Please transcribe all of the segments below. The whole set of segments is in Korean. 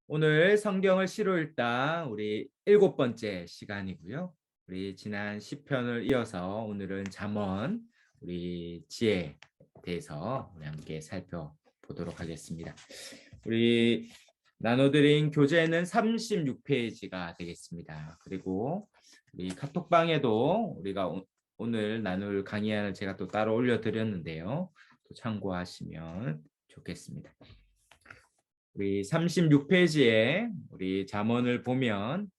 오늘 성경을 시로 읽다 우리 7번째 시간이고요. 우리 지난 시편을 이어서 오늘은 잠언 우리 지혜에 대해서 우리 함께 살펴보도록 하겠습니다. 우리 나눠드린 교재는 36페이지가 되겠습니다. 그리고 우리 카톡방에도 우리가 오늘 나눌 강의안을 제가 또 따로 올려드렸는데요. 또 참고하시면 좋겠습니다. 우리 36페이지에 우리 잠언을 보면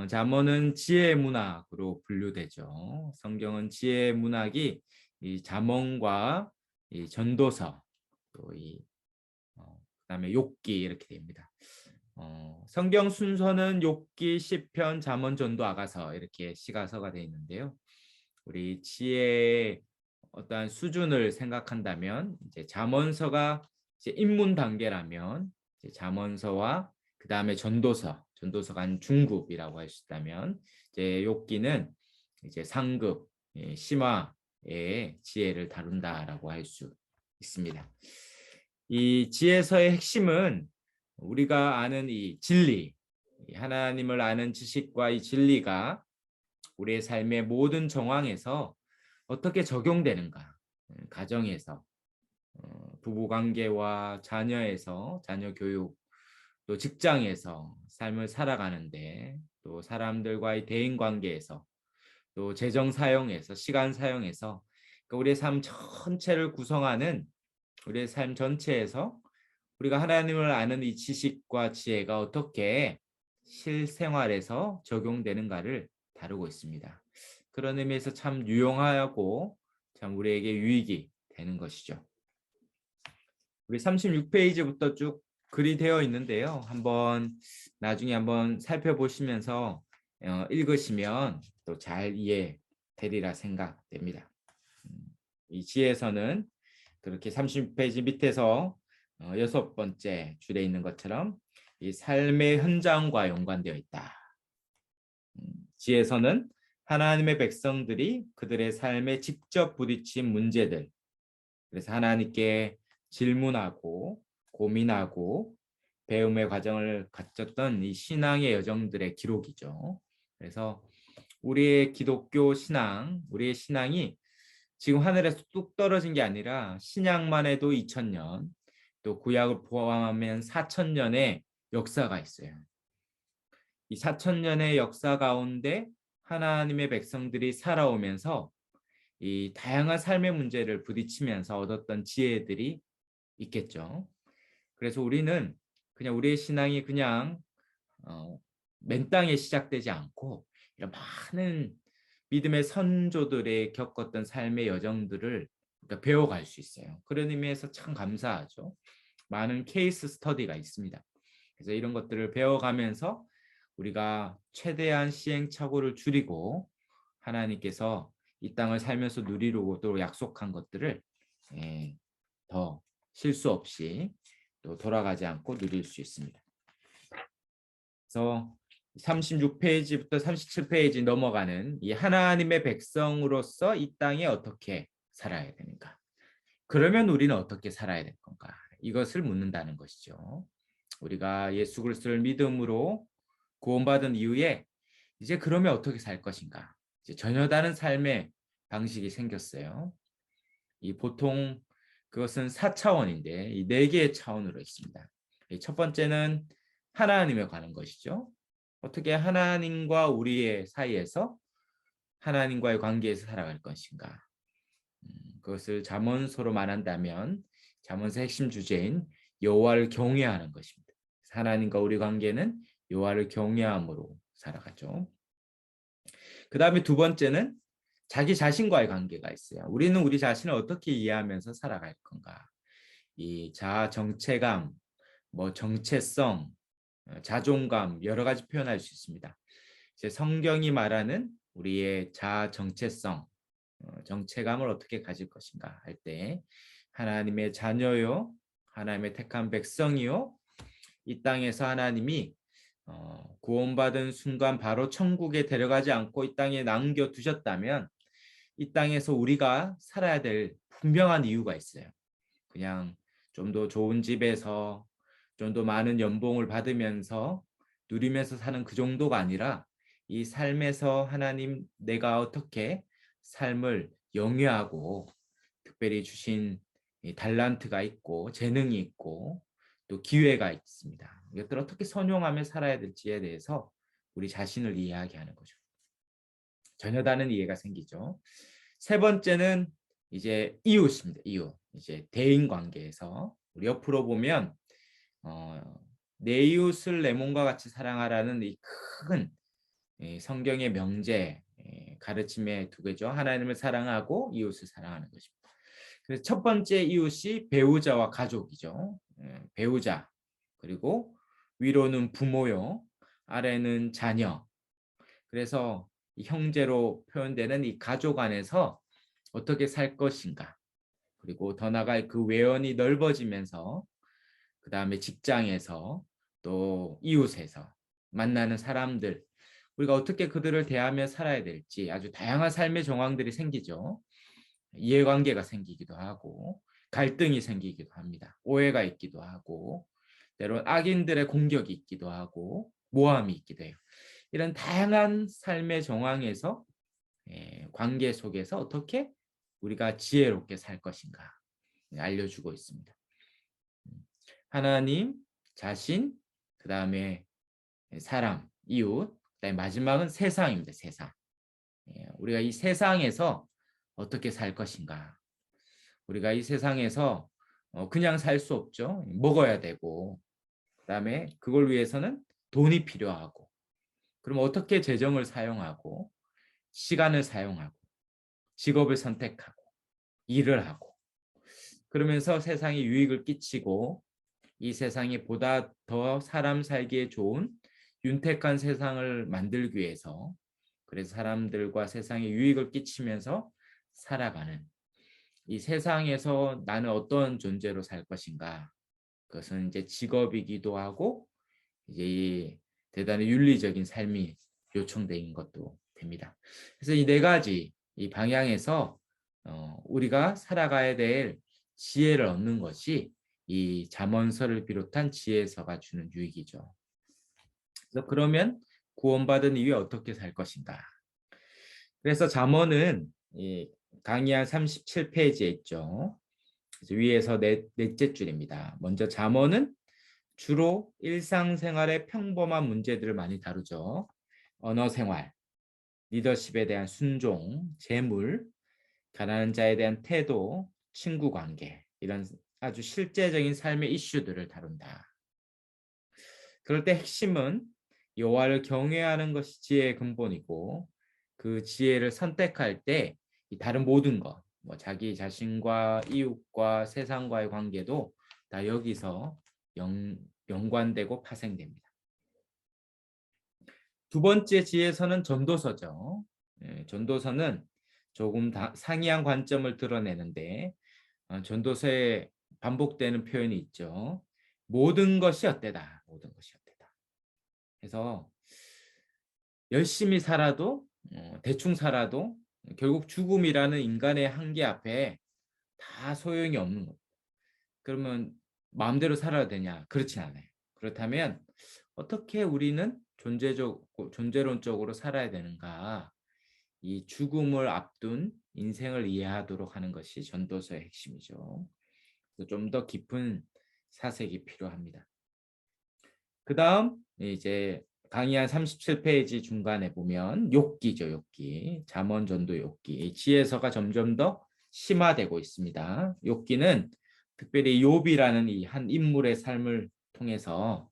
잠언은 지혜의 문학으로 분류되죠. 성경은 지혜의 문학이 이 잠언과 이 전도서 또 그다음에 욥기 이렇게 됩니다. 성경 순서는 욥기, 시편, 잠언, 전도, 아가서 이렇게 시가서가 되어 있는데요. 우리 지혜의 어떠한 수준을 생각한다면 이제 잠언서가 이제 입문 단계라면 이제 잠언서와 그 다음에 전도서가 한 중급이라고 할 수 있다면 이제 욥기는 이제 상급, 심화의 지혜를 다룬다라고 할 수 있습니다. 이 지혜서의 핵심은 우리가 아는 이 진리, 하나님을 아는 지식과 이 진리가 우리의 삶의 모든 정황에서 어떻게 적용되는가, 가정에서, 부부관계와 자녀에서, 자녀 교육, 또 직장에서 삶을 살아가는데, 또 사람들과의 대인관계에서, 또 재정 사용에서, 시간 사용에서, 그러니까 우리의 삶 전체를 구성하는 우리의 삶 전체에서 우리가 하나님을 아는 이 지식과 지혜가 어떻게 실생활에서 적용되는가를 다루고 있습니다. 그런 의미에서 참 유용하고 참 우리에게 유익이 되는 것이죠. 우리 36페이지부터 쭉 글이 되어 있는데요. 나중에 한번 살펴보시면서 읽으시면 또 잘 이해되리라 생각됩니다. 이 지혜서는 그렇게 36페이지 밑에서 6번째 줄에 있는 것처럼 이 삶의 현장과 연관되어 있다. 지혜서는 하나님의 백성들이 그들의 삶에 직접 부딪힌 문제들, 그래서 하나님께 질문하고 고민하고 배움의 과정을 갖췄던 이 신앙의 여정들의 기록이죠. 그래서 우리의 기독교 신앙, 우리의 신앙이 지금 하늘에서 뚝 떨어진 게 아니라 신약만 해도 2000년, 또 구약을 포함하면 4000년의 역사가 있어요. 이 4000년의 역사 가운데 하나님의 백성들이 살아오면서 이 다양한 삶의 문제를 부딪히면서 얻었던 지혜들이 있겠죠. 그래서 우리는 그냥 우리의 신앙이 그냥 맨 땅에 시작되지 않고 이런 많은 믿음의 선조들의 겪었던 삶의 여정들을 배워갈 수 있어요. 그런 의미에서 참 감사하죠. 많은 케이스 스터디가 있습니다. 그래서 이런 것들을 배워가면서 우리가 최대한 시행착오를 줄이고 하나님께서 이 땅을 살면서 누리려고 또 약속한 것들을 더 실수 없이 또 돌아가지 않고 누릴 수 있습니다. 그래서 36페이지부터 37페이지 넘어가는 이 하나님의 백성으로서 이 땅에 어떻게 살아야 되는가? 그러면 우리는 어떻게 살아야 될 건가? 이것을 묻는다는 것이죠. 우리가 예수 그리스도를 믿음으로 구원받은 이후에 이제 그러면 어떻게 살 것인가? 이제 전혀 다른 삶의 방식이 생겼어요. 이 보통 그것은 4차원인데 이 4개의 차원으로 있습니다. 첫 번째는 하나님에 관한 것이죠. 어떻게 하나님과 우리의 사이에서 하나님과의 관계에서 살아갈 것인가? 그것을 잠언서로 말한다면 잠언서 핵심 주제인 여호와를 경외하는 것입니다. 하나님과 우리 관계는 여호와를 경외함으로 살아가죠. 그 다음에 두 번째는 자기 자신과의 관계가 있어요. 우리는 우리 자신을 어떻게 이해하면서 살아갈 건가? 이 자아 정체감, 정체성, 자존감 여러 가지 표현할 수 있습니다. 이제 성경이 말하는 우리의 자아 정체성, 정체감을 어떻게 가질 것인가 할 때 하나님의 자녀요, 하나님의 택한 백성이요, 이 땅에서 하나님이 구원받은 순간 바로 천국에 데려가지 않고 이 땅에 남겨두셨다면 이 땅에서 우리가 살아야 될 분명한 이유가 있어요. 그냥 좀 더 좋은 집에서 좀 더 많은 연봉을 받으면서 누리면서 사는 그 정도가 아니라 이 삶에서 하나님 내가 어떻게 삶을 영위하고 특별히 주신 이 달란트가 있고 재능이 있고 또 기회가 있습니다. 이것들을 어떻게 선용하며 살아야 될지에 대해서 우리 자신을 이해하게 하는 거죠. 전혀 다른 이해가 생기죠. 세 번째는 이제 이웃입니다. 이웃. 이제 대인 관계에서 우리 옆으로 보면 어, 내 이웃을 내 몸과 같이 사랑하라는 이 큰 성경의 명제 가르침의 두 개죠. 하나님을 사랑하고 이웃을 사랑하는 것입니다. 그래서 첫 번째 이웃이 배우자와 가족이죠. 배우자 그리고 위로는 부모요, 아래는 자녀. 그래서 이 형제로 표현되는 이 가족 안에서 어떻게 살 것인가. 그리고 더 나아가 그 외연이 넓어지면서 그 다음에 직장에서 또 이웃에서 만나는 사람들 우리가 어떻게 그들을 대하며 살아야 될지 아주 다양한 삶의 정황들이 생기죠. 이해관계가 생기기도 하고 갈등이 생기기도 합니다. 오해가 있기도 하고 때론 악인들의 공격이 있기도 하고 모함이 있기도 해요. 이런 다양한 삶의 정황에서 관계 속에서 어떻게 우리가 지혜롭게 살 것인가 알려주고 있습니다. 하나님, 자신, 그 다음에 사람, 이웃, 그다음에 마지막은 세상입니다. 세상. 우리가 이 세상에서 어떻게 살 것인가. 우리가 이 세상에서 그냥 살 수 없죠. 먹어야 되고, 그다음에 그걸 위해서는 돈이 필요하고, 그럼 어떻게 재정을 사용하고, 시간을 사용하고, 직업을 선택하고, 일을 하고, 그러면서 세상에 유익을 끼치고, 이 세상이 보다 더 사람 살기에 좋은 윤택한 세상을 만들기 위해서 그래서 사람들과 세상에 유익을 끼치면서 살아가는 이 세상에서 나는 어떤 존재로 살 것인가. 그것은 이제 직업이기도 하고 이제 이 대단히 윤리적인 삶이 요청된 것도 됩니다. 그래서 이 네 가지 이 방향에서 우리가 살아가야 될 지혜를 얻는 것이 이 잠언서를 비롯한 지혜서가 주는 유익이죠. 그래서 그러면 구원받은 이후에 어떻게 살 것인가? 그래서 잠언은 이 강의 한 37페이지에 있죠. 그래서 위에서 넷째 줄입니다. 먼저 잠언은 주로 일상생활의 평범한 문제들을 많이 다루죠. 언어 생활, 리더십에 대한 순종, 재물, 가난한 자에 대한 태도, 친구 관계 이런 아주 실제적인 삶의 이슈들을 다룬다. 그럴 때 핵심은 여호와를 경외하는 것이 지혜의 근본이고 그 지혜를 선택할 때 이 다른 모든 것, 뭐 자기 자신과 이웃과 세상과의 관계도 다 여기서 연관되고 파생됩니다. 두 번째 지혜서는 전도서죠. 전도서는 조금 상이한 관점을 드러내는데 전도서에 반복되는 표현이 있죠. 모든 것이 어때다. 모든 것이 어때다. 그래서 열심히 살아도 대충 살아도 결국 죽음이라는 인간의 한계 앞에 다 소용이 없는 것. 그러면 마음대로 살아야 되냐? 그렇지 않아요. 그렇다면 어떻게 우리는 존재론적으로 살아야 되는가? 이 죽음을 앞둔 인생을 이해하도록 하는 것이 전도서의 핵심이죠. 좀 더 깊은 사색이 필요합니다. 그 다음 이제 강의 한 37페이지 중간에 보면 욥기죠. 욥기. 잠언 전도 욥기. 지혜서가 점점 더 심화되고 있습니다. 욥기는 특별히 욥이라는 이 한 인물의 삶을 통해서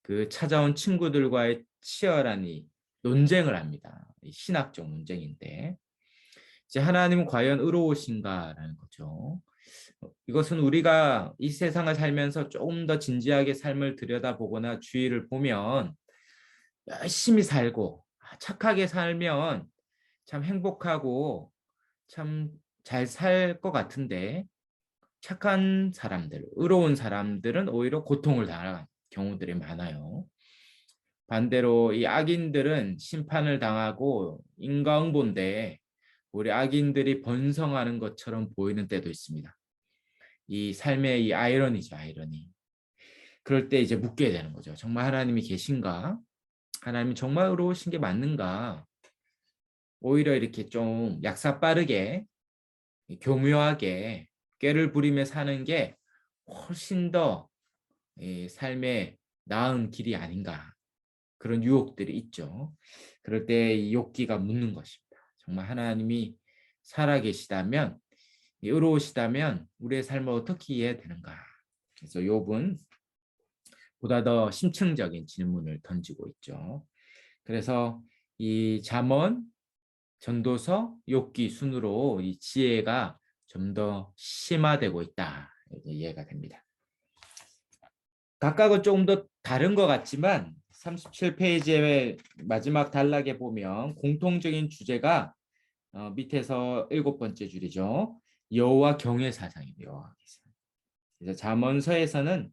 그 찾아온 친구들과의 치열한 이 논쟁을 합니다. 신학적 논쟁인데 이제 하나님은 과연 의로우신가라는 거죠. 이것은 우리가 이 세상을 살면서 조금 더 진지하게 삶을 들여다보거나 주위를 보면 열심히 살고 착하게 살면 참 행복하고 참 잘 살 것 같은데 착한 사람들, 의로운 사람들은 오히려 고통을 당하는 경우들이 많아요. 반대로 이 악인들은 심판을 당하고 인과응보인데 우리 악인들이 번성하는 것처럼 보이는 때도 있습니다. 이 삶의 이 아이러니죠, 아이러니. 그럴 때 이제 묻게 되는 거죠. 정말 하나님이 계신가? 하나님이 정말 의로우신 게 맞는가? 오히려 이렇게 좀 약사 빠르게 교묘하게 꾀를 부리며 사는 게 훨씬 더 삶의 나은 길이 아닌가. 그런 유혹들이 있죠. 그럴 때 이 욥기가 묻는 것입니다. 정말 하나님이 살아계시다면, 의로우시다면 우리의 삶을 어떻게 이해해야 되는가. 그래서 욥은 보다 더 심층적인 질문을 던지고 있죠. 그래서 이 잠언, 전도서, 욥기 순으로 이 지혜가 좀 더 심화되고 있다. 이렇게 이해가 됩니다. 각각은 조금 더 다른 것 같지만 37페이지의 마지막 단락에 보면 공통적인 주제가 밑에서 7번째 줄이죠. 여호와 경외 사상입니다. 여호와. 그래서 잠언서에서는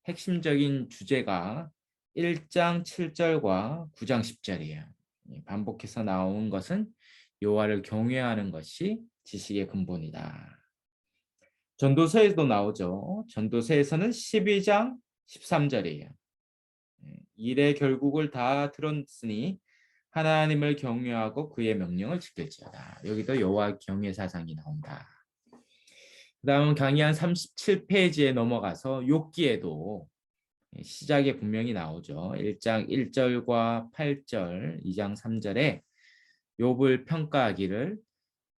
핵심적인 주제가 1장 7절과 9장 10절이에요. 반복해서 나온 것은 여호와를 경외하는 것이 지식의 근본이다. 전도서에도 나오죠. 전도서에서는 12장 13절이에요. 일의 결국을 다 들었으니 하나님을 경외하고 그의 명령을 지킬지어다. 여기도 여호와 경외 사상이 나온다. 그다음 강의 한 37페이지에 넘어가서 욥기에도 시작에 분명히 나오죠. 1장 1절과 8절, 2장 3절에 욥을 평가하기를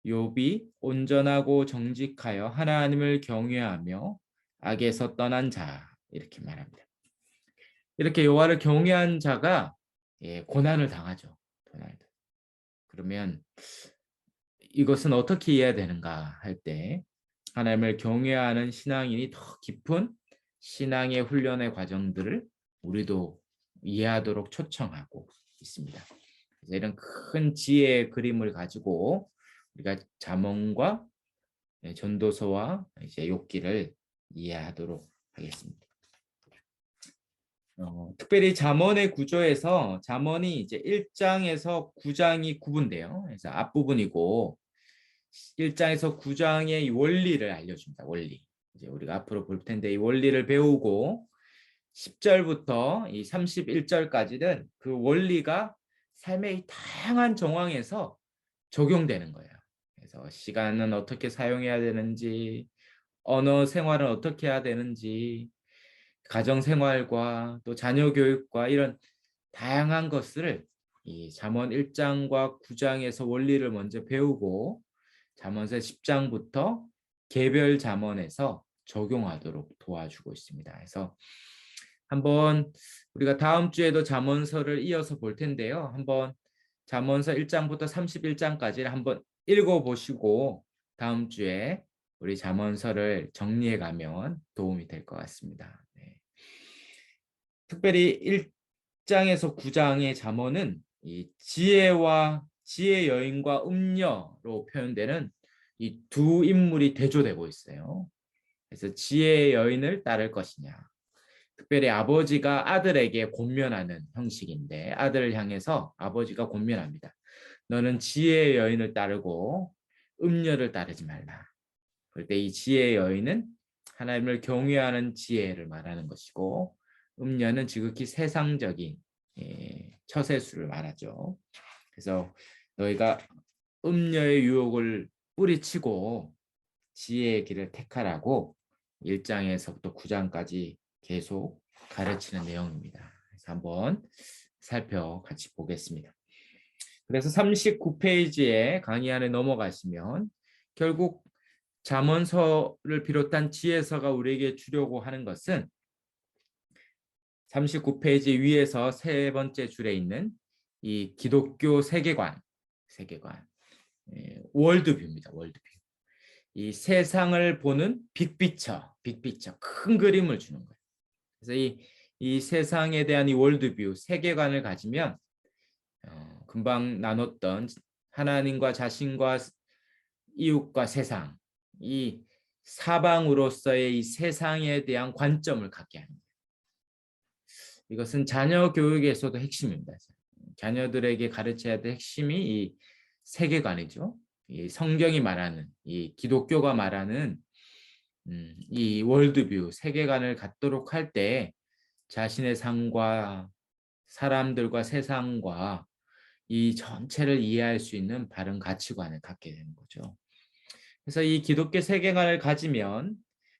욥이 온전하고 정직하여 하나님을 경외하며 악에서 떠난 자 이렇게 말합니다. 이렇게 여호와를 경외한 자가 고난을 당하죠. 그러면 이것은 어떻게 이해해야 되는가 할 때 하나님을 경외하는 신앙인이 더 깊은 신앙의 훈련의 과정들을 우리도 이해하도록 초청하고 있습니다. 그래서 이런 큰 지혜의 그림을 가지고 우리가 잠언과 전도서와 이제 욥기를 이해하도록 하겠습니다. 특별히 잠언의 구조에서 잠언이 이제 1장에서 9장이 구분돼요. 그래서 앞부분이고 1장에서 9장의 원리를 알려줍니다. 원리. 이제 우리가 앞으로 볼 텐데 이 원리를 배우고 10절부터 이 31절까지는 그 원리가 삶의 다양한 정황에서 적용되는 거예요. 그래서 시간은 어떻게 사용해야 되는지, 언어 생활은 어떻게 해야 되는지, 가정 생활과 또 자녀 교육과 이런 다양한 것을 이 잠언 1장과 9장에서 원리를 먼저 배우고 잠언서 10장부터 개별 잠언에서 적용하도록 도와주고 있습니다. 그래서 한번 우리가 다음 주에도 잠언서를 이어서 볼 텐데요. 한번 잠언서 1장부터 31장까지를 한번 읽어보시고 다음 주에 우리 잠언서를 정리해 가면 도움이 될 것 같습니다. 네. 특별히 1장에서 9장의 잠언은 이 지혜와 지혜 여인과 음녀로 표현되는 이 두 인물이 대조되고 있어요. 그래서 지혜의 여인을 따를 것이냐. 특별히 아버지가 아들에게 권면하는 형식인데 아들을 향해서 아버지가 권면합니다. 너는 지혜의 여인을 따르고 음녀를 따르지 말라. 그럴 때 이 지혜의 여인은 하나님을 경외하는 지혜를 말하는 것이고 음녀는 지극히 세상적인 처세술을 말하죠. 그래서 너희가 음녀의 유혹을 뿌리치고 지혜의 길을 택하라고 1장에서부터 9장까지 계속 가르치는 내용입니다. 그래서 한번 같이 보겠습니다. 그래서 39페이지에 강의 안에 넘어가시면 결국 잠언서를 비롯한 지혜서가 우리에게 주려고 하는 것은 39페이지 위에서 세 번째 줄에 있는 이 기독교 세계관, 월드뷰입니다. 월드뷰. 이 세상을 보는 빅피처, 큰 그림을 주는 거예요. 그래서 이 세상에 대한 이 월드뷰, 세계관을 가지면 금방 나눴던 하나님과 자신과 이웃과 세상, 이 사방으로서의 이 세상에 대한 관점을 갖게 하는 거예요. 이것은 자녀 교육에서도 핵심입니다. 자녀들에게 가르쳐야 될 핵심이 이 세계관이죠. 이 성경이 말하는, 이 기독교가 말하는 이 월드뷰, 세계관을 갖도록 할 때 자신의 삶과 사람들과 세상과 이 전체를 이해할 수 있는 바른 가치관을 갖게 되는 거죠. 그래서 이 기독교 세계관을 가지면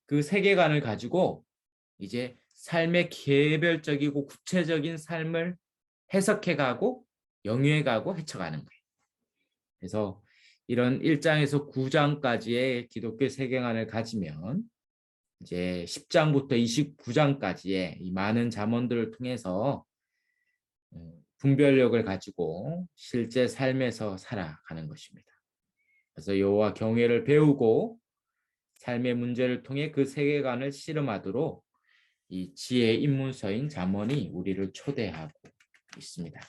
그 세계관을 가지고 이제 삶의 개별적이고 구체적인 삶을 해석해가고 영유해가고 헤쳐가는 거예요. 그래서 이런 1장에서 9장까지의 기독교 세계관을 가지면 이제 10장부터 29장까지의 이 많은 잠언들을 통해서 분별력을 가지고 실제 삶에서 살아가는 것입니다. 그래서 여호와 경외를 배우고 삶의 문제를 통해 그 세계관을 씨름하도록 이 지혜의 입문서인 잠언이 우리를 초대하고 있습니다.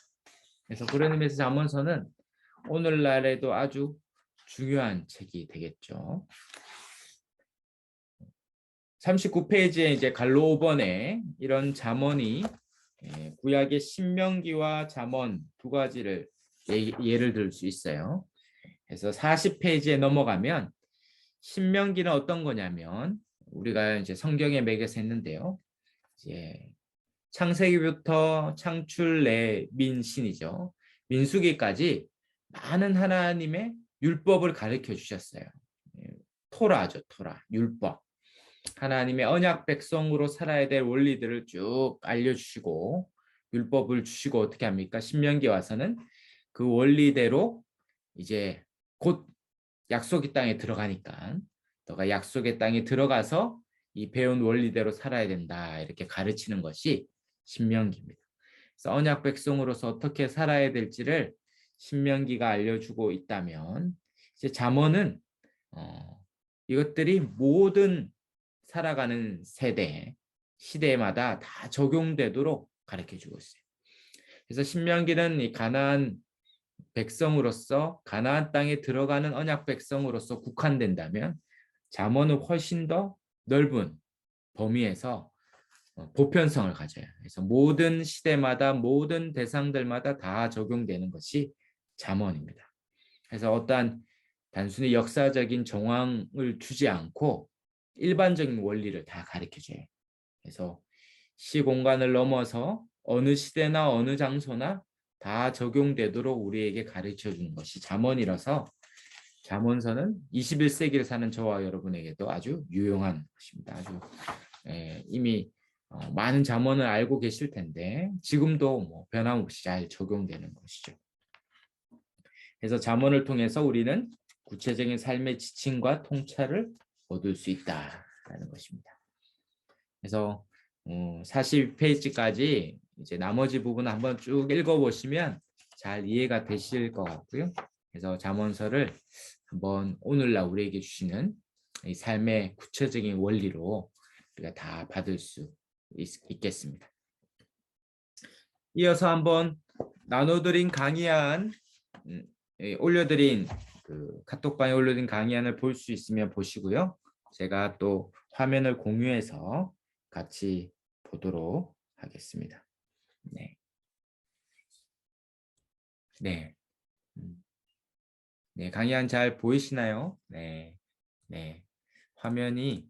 그래서 그런 의미에서 잠언서는 오늘날에도 아주 중요한 책이 되겠죠. 39페이지에 이제 갈로 5번에 이런 잠언이 구약의 신명기와 잠언 두 가지를 예를 들 수 있어요. 그래서 40페이지에 넘어가면 신명기는 어떤 거냐면 우리가 이제 성경에 매개서 했는데요. 이제 창세기부터 창출 내 민신이죠. 민수기까지 많은 하나님의 율법을 가르쳐 주셨어요. 토라죠, 토라, 율법. 하나님의 언약 백성으로 살아야 될 원리들을 쭉 알려주시고 율법을 주시고 어떻게 합니까? 신명기 와서는 그 원리대로 이제 곧 약속의 땅에 들어가니까 너가 약속의 땅에 들어가서 이 배운 원리대로 살아야 된다 이렇게 가르치는 것이 신명기입니다. 그래서 언약 백성으로서 어떻게 살아야 될지를 신명기가 알려주고 있다면 이제 잠언은 이것들이 모든 살아가는 세대, 시대마다 다 적용되도록 가르쳐주고 있어요. 그래서 신명기는 이 가나안 백성으로서 가나안 땅에 들어가는 언약 백성으로서 국한된다면 잠언은 훨씬 더 넓은 범위에서 보편성을 가져요. 그래서 모든 시대마다 모든 대상들마다 다 적용되는 것이 잠언입니다. 그래서 어떠한 단순히 역사적인 정황을 주지 않고 일반적인 원리를 다 가르쳐줘요. 그래서 시공간을 넘어서 어느 시대나 어느 장소나 다 적용되도록 우리에게 가르쳐주는 것이 잠언이라서 잠언서는 21세기를 사는 저와 여러분에게도 아주 유용한 것입니다. 아주 이미 많은 잠언을 알고 계실 텐데 지금도 뭐 변함없이 잘 적용되는 것이죠. 그래서 잠언을 통해서 우리는 구체적인 삶의 지침과 통찰을 얻을 수 있다라는 것입니다. 그래서 42페이지까지 이제 나머지 부분을 한번 쭉 읽어보시면 잘 이해가 되실 것 같고요. 그래서 잠언서를 한번 오늘날 우리에게 주시는 이 삶의 구체적인 원리로 우리가 다 받을 수 있겠습니다. 이어서 한번 나눠드린 강의안 올려드린 그 카톡방에 올려드린 강의안을 볼 수 있으면 보시고요. 제가 또 화면을 공유해서 같이 보도록 하겠습니다. 네. 네. 네, 강의안 잘 보이시나요? 네. 네. 화면이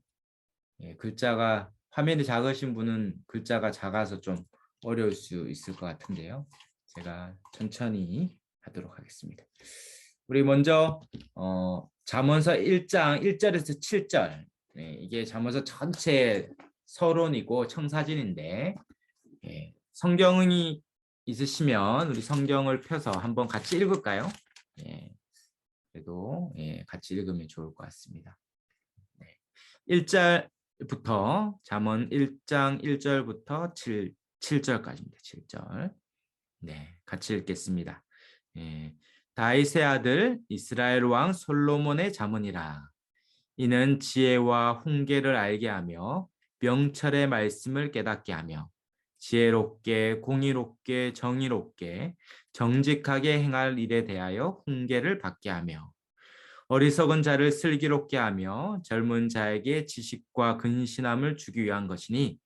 글자가 화면이 작으신 분은 글자가 작아서 좀 어려울 수 있을 것 같은데요. 제가 천천히 하도록 하겠습니다. 우리 먼저 잠언서 1장 1절에서 7절 이게 잠언서 전체 서론이고 청사진인데 성경이 있으시면 우리 성경을 펴서 한번 같이 읽을까요? 그래도 같이 읽으면 좋을 것 같습니다. 1절부터 잠언 1장 1절부터 7절까지입니다. 7절. 네, 같이 읽겠습니다. 다윗의 아들 이스라엘 왕 솔로몬의 잠언이라. 이는 지혜와 훈계를 알게 하며 명철의 말씀을 깨닫게 하며 지혜롭게 공의롭게 정의롭게 정직하게 행할 일에 대하여 훈계를 받게 하며 어리석은 자를 슬기롭게 하며 젊은 자에게 지식과 근신함을 주기 위한 것이니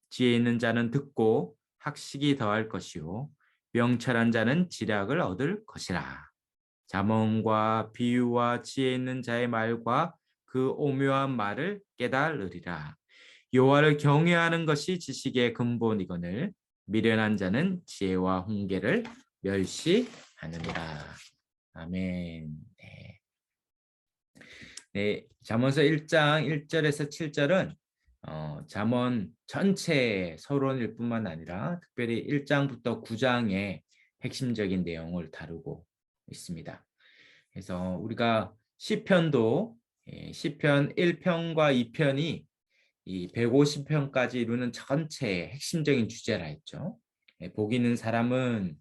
지혜 있는 자는 듣고 학식이 더할 것이요 명철한 자는 지략을 얻을 것이라. 잠언과 비유와 지혜 있는 자의 말과 그 오묘한 말을 깨달으리라. 여호와를 경외하는 것이 지식의 근본이거늘 미련한 자는 지혜와 훈계를 멸시하느니라. 아멘. 네. 네, 잠언서 1장 1절에서 7절은 잠언 전체의 서론일 뿐만 아니라 특별히 1장부터 9장의 핵심적인 내용을 다루고 있습니다. 그래서 우리가 시편도 시편 1편과 2편이 이 150편까지 이루는 전체의 핵심적인 주제라 했죠. 복 있는 사람은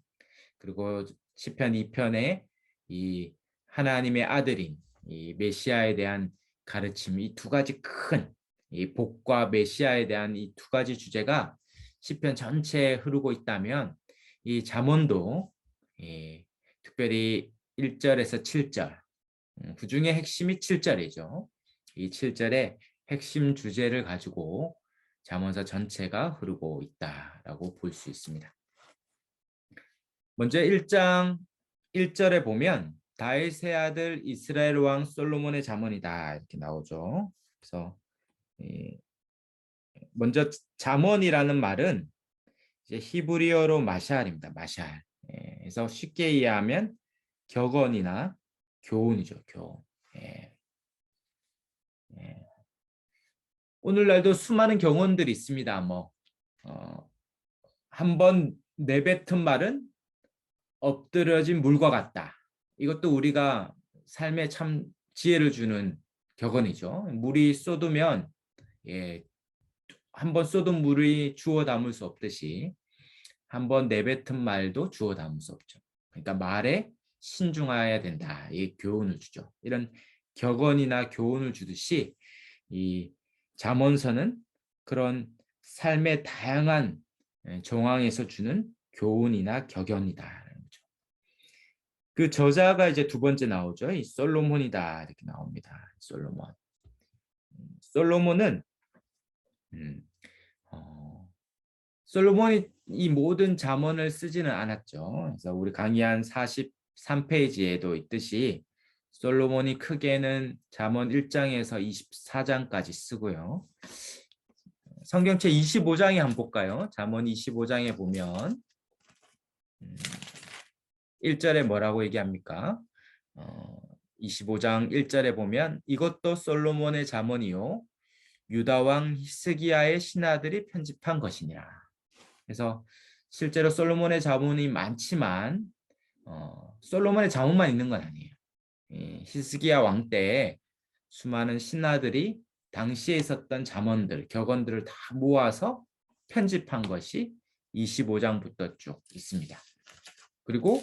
그리고 시편 2편에 이 하나님의 아들인 이 메시아에 대한 가르침 이 두 가지 큰 이 복과 메시아에 대한 이 두 가지 주제가 시편 전체에 흐르고 있다면 이 잠언도 특별히 1절에서 7절 그 중에 핵심이 7절이죠. 이 7절의 핵심 주제를 가지고 잠언서 전체가 흐르고 있다라고 볼 수 있습니다. 먼저 1장 1절에 보면 다윗의 아들 이스라엘 왕 솔로몬의 잠언이다 이렇게 나오죠. 그래서 먼저 잠언이라는 말은 이제 히브리어로 마샬입니다. 마샬. 그래서 쉽게 이해하면 격언이나 교훈이죠. 교훈. 오늘날도 수많은 경언들이 있습니다. 뭐 한번 내뱉은 말은 엎드려진 물과 같다. 이것도 우리가 삶에 참 지혜를 주는 격언이죠. 물이 쏟으면 한번 쏟은 물이 주워 담을 수 없듯이 한번 내뱉은 말도 주워 담을 수 없죠. 그러니까 말에 신중해야 된다. 이 교훈을 주죠. 이런 격언이나 교훈을 주듯이 이 잠언서는 그런 삶의 다양한 정황에서 주는 교훈이나 격언이다. 그 저자가 이제 두 번째 나오죠. 이 솔로몬이다 이렇게 나옵니다. 솔로몬. 솔로몬은 솔로몬이 이 모든 잠언을 쓰지는 않았죠. 그래서 우리 강의한 43페이지에도 있듯이 솔로몬이 크게는 잠언 1장에서 24장까지 쓰고요. 성경책 25장에 한번 볼까요? 잠언 25장에 보면 1절에 뭐라고 얘기합니까? 25장 1절에 보면 이것도 솔로몬의 잠언이요 유다 왕 히스기야의 신하들이 편집한 것이니라. 그래서 실제로 솔로몬의 잠언이 많지만 솔로몬의 잠언만 있는 건 아니에요. 히스기야 왕 때에 수많은 신하들이 당시에 있었던 잠언들, 격언들을 다 모아서 편집한 것이 25장부터 쭉 있습니다. 그리고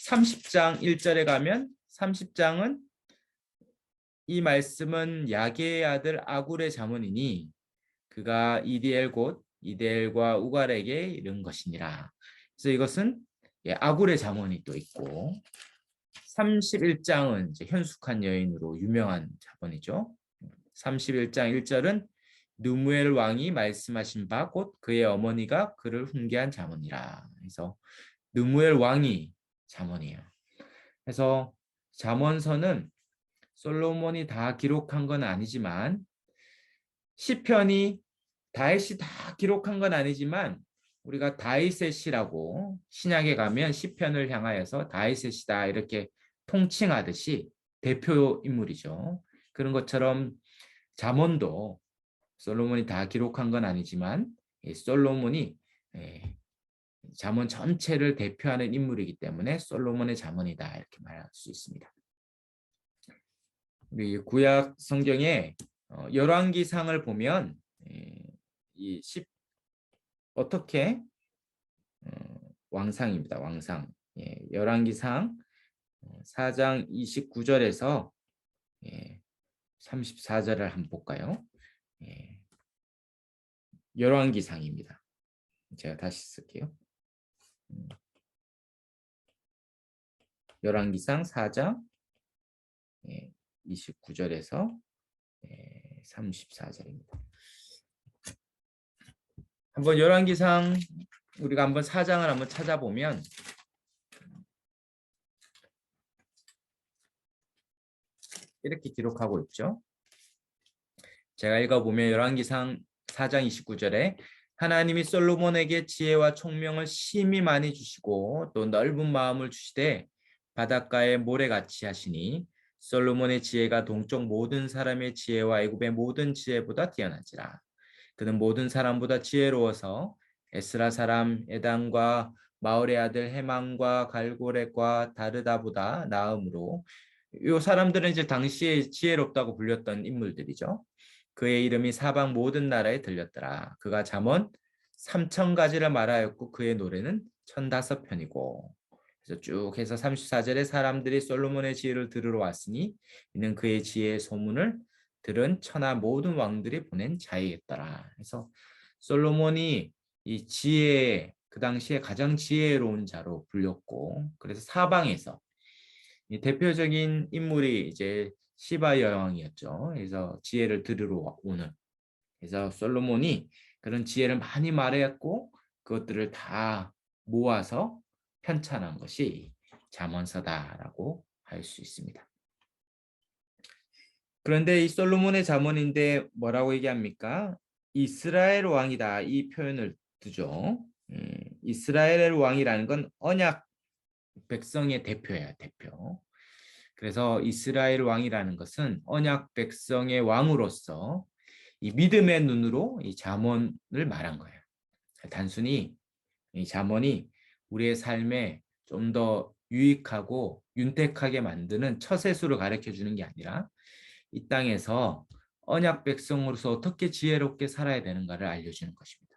30장 1절에 가면 30장은 이 말씀은 야게의 아들 아굴의 잠언이니 그가 이디엘 곧 이디엘과 우갈에게 이른 것이니라. 그래서 이것은 아굴의 잠언이 또 있고 31장은 이제 현숙한 여인으로 유명한 잠언이죠. 31장 1절은 누무엘 왕이 말씀하신 바 곧 그의 어머니가 그를 훈계한 잠언이라. 그래서 누무엘 왕이 잠언이에요. 그래서 잠언서는 솔로몬이 다 기록한 건 아니지만 시편이 다윗이 다 기록한 건 아니지만 우리가 다윗의 시라고 신약에 가면 시편을 향하여서 다윗의 시다 이렇게 통칭하듯이 대표 인물이죠. 그런 것처럼 잠언도 솔로몬이 다 기록한 건 아니지만 솔로몬이 잠언 전체를 대표하는 인물이기 때문에 솔로몬의 잠언이다 이렇게 말할 수 있습니다. 우리 구약 성경에 열왕기상을 보면 어떻게 왕상입니다. 왕상. 열왕기상 4장 29절에서 34절을 한번 볼까요? 열왕기상입니다. 제가 다시 쓸게요. 열왕기상 4장 29절에서 34절입니다. 한번 열왕기상 우리가 한번 4장을 한번 찾아보면 이렇게 기록하고 있죠. 제가 읽어보면 열왕기상 4장 29절에 하나님이 솔로몬에게 지혜와 총명을 심히 많이 주시고 또 넓은 마음을 주시되 바닷가에 모래같이 하시니 솔로몬의 지혜가 동쪽 모든 사람의 지혜와 애굽의 모든 지혜보다 뛰어나지라. 그는 모든 사람보다 지혜로워서 에스라 사람 에단과 마을의 아들 헤만과 갈고레과 다르다보다 나음으로 이 사람들은 이제 당시에 지혜롭다고 불렸던 인물들이죠. 그의 이름이 사방 모든 나라에 들렸더라. 그가 잠언 3,000가지를 말하였고 그의 노래는 1,005편이고 그래서 쭉 해서 34절에 사람들이 솔로몬의 지혜를 들으러 왔으니 이는 그의 지혜의 소문을 들은 천하 모든 왕들이 보낸 자이였더라. 그래서 솔로몬이 이 지혜 그 당시에 가장 지혜로운 자로 불렸고 그래서 사방에서 이 대표적인 인물이 이제 시바 여왕이었죠. 그래서 지혜를 들으러 오는. 그래서 솔로몬이 그런 지혜를 많이 말했고 그것들을 다 모아서 편찬한 것이 잠언서다라고 할 수 있습니다. 그런데 이 솔로몬의 잠언인데 뭐라고 얘기합니까? 이스라엘 왕이다 이 표현을 두죠. 이스라엘 왕이라는 건 언약 백성의 대표예요, 대표. 그래서 이스라엘 왕이라는 것은 언약 백성의 왕으로서 이 믿음의 눈으로 이 잠언을 말한 거예요. 단순히 이 잠언이 우리의 삶에 좀 더 유익하고 윤택하게 만드는 처세수를 가르쳐 주는 게 아니라 이 땅에서 언약 백성으로서 어떻게 지혜롭게 살아야 되는가를 알려주는 것입니다.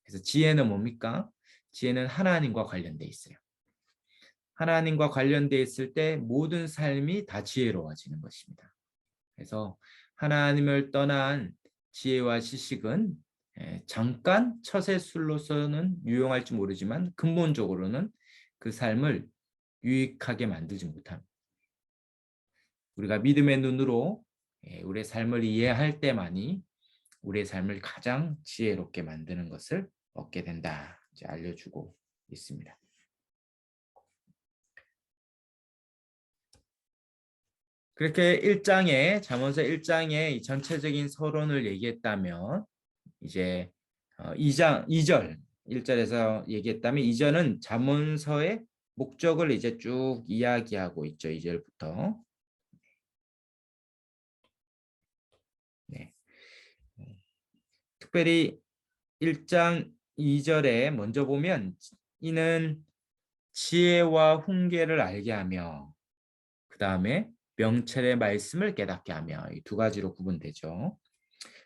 그래서 지혜는 뭡니까? 지혜는 하나님과 관련돼 있어요. 하나님과 관련돼 있을 때 모든 삶이 다 지혜로워지는 것입니다. 그래서 하나님을 떠난 지혜와 지식은 잠깐 처세술로서는 유용할지 모르지만 근본적으로는 그 삶을 유익하게 만들지 못합니다. 우리가 믿음의 눈으로 우리의 삶을 이해할 때만이 우리의 삶을 가장 지혜롭게 만드는 것을 얻게 된다. 이제 알려주고 있습니다. 그렇게 1장에 잠언서 1장에 전체적인 서론을 얘기했다면 이제 2장 2절 1절에서 얘기했다면 2절은 잠언서의 목적을 이제 쭉 이야기하고 있죠. 2절부터. 네. 특별히 1장 2절에 먼저 보면 이는 지혜와 훈계를 알게 하며 그 다음에 명철의 말씀을 깨닫게 하며 이 두 가지로 구분되죠.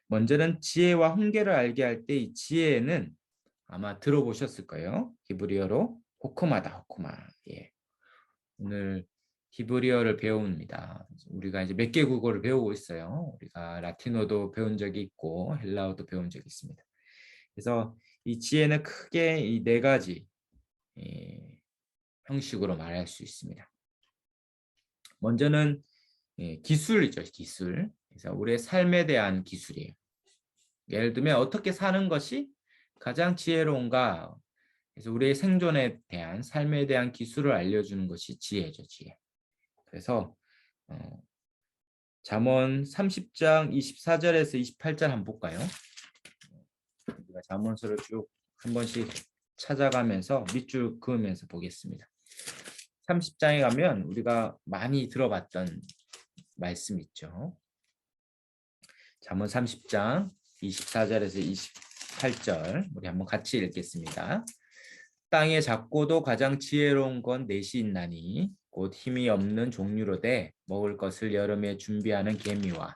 먼저는 지혜와 훈계를 알게 할 때 이 지혜는 아마 들어보셨을 거예요. 히브리어로 호코마다 호코마. 예. 오늘 히브리어를 배웁니다. 우리가 이제 몇 개 국어를 배우고 있어요. 우리가 라틴어도 배운 적이 있고 헬라어도 배운 적이 있습니다. 그래서 이 지혜는 크게 이 네 가지 형식으로 말할 수 있습니다. 먼저는 기술이죠, 기술. 그래서 우리의 삶에 대한 기술이에요. 예를 들면 어떻게 사는 것이 가장 지혜로운가? 그래서 우리의 생존에 대한 삶에 대한 기술을 알려주는 것이 지혜죠, 지혜. 그래서 잠언 30장 24절에서 28절 한번 볼까요? 우리가 잠언서를 쭉 한 번씩 찾아가면서 밑줄 그으면서 보겠습니다. 30장에 가면 우리가 많이 들어봤던 말씀 있죠. 잠언 30장 24절에서 28절 우리 한번 같이 읽겠습니다. 땅에 작고도 가장 지혜로운 건 넷이 있나니 곧 힘이 없는 종류로되 먹을 것을 여름에 준비하는 개미와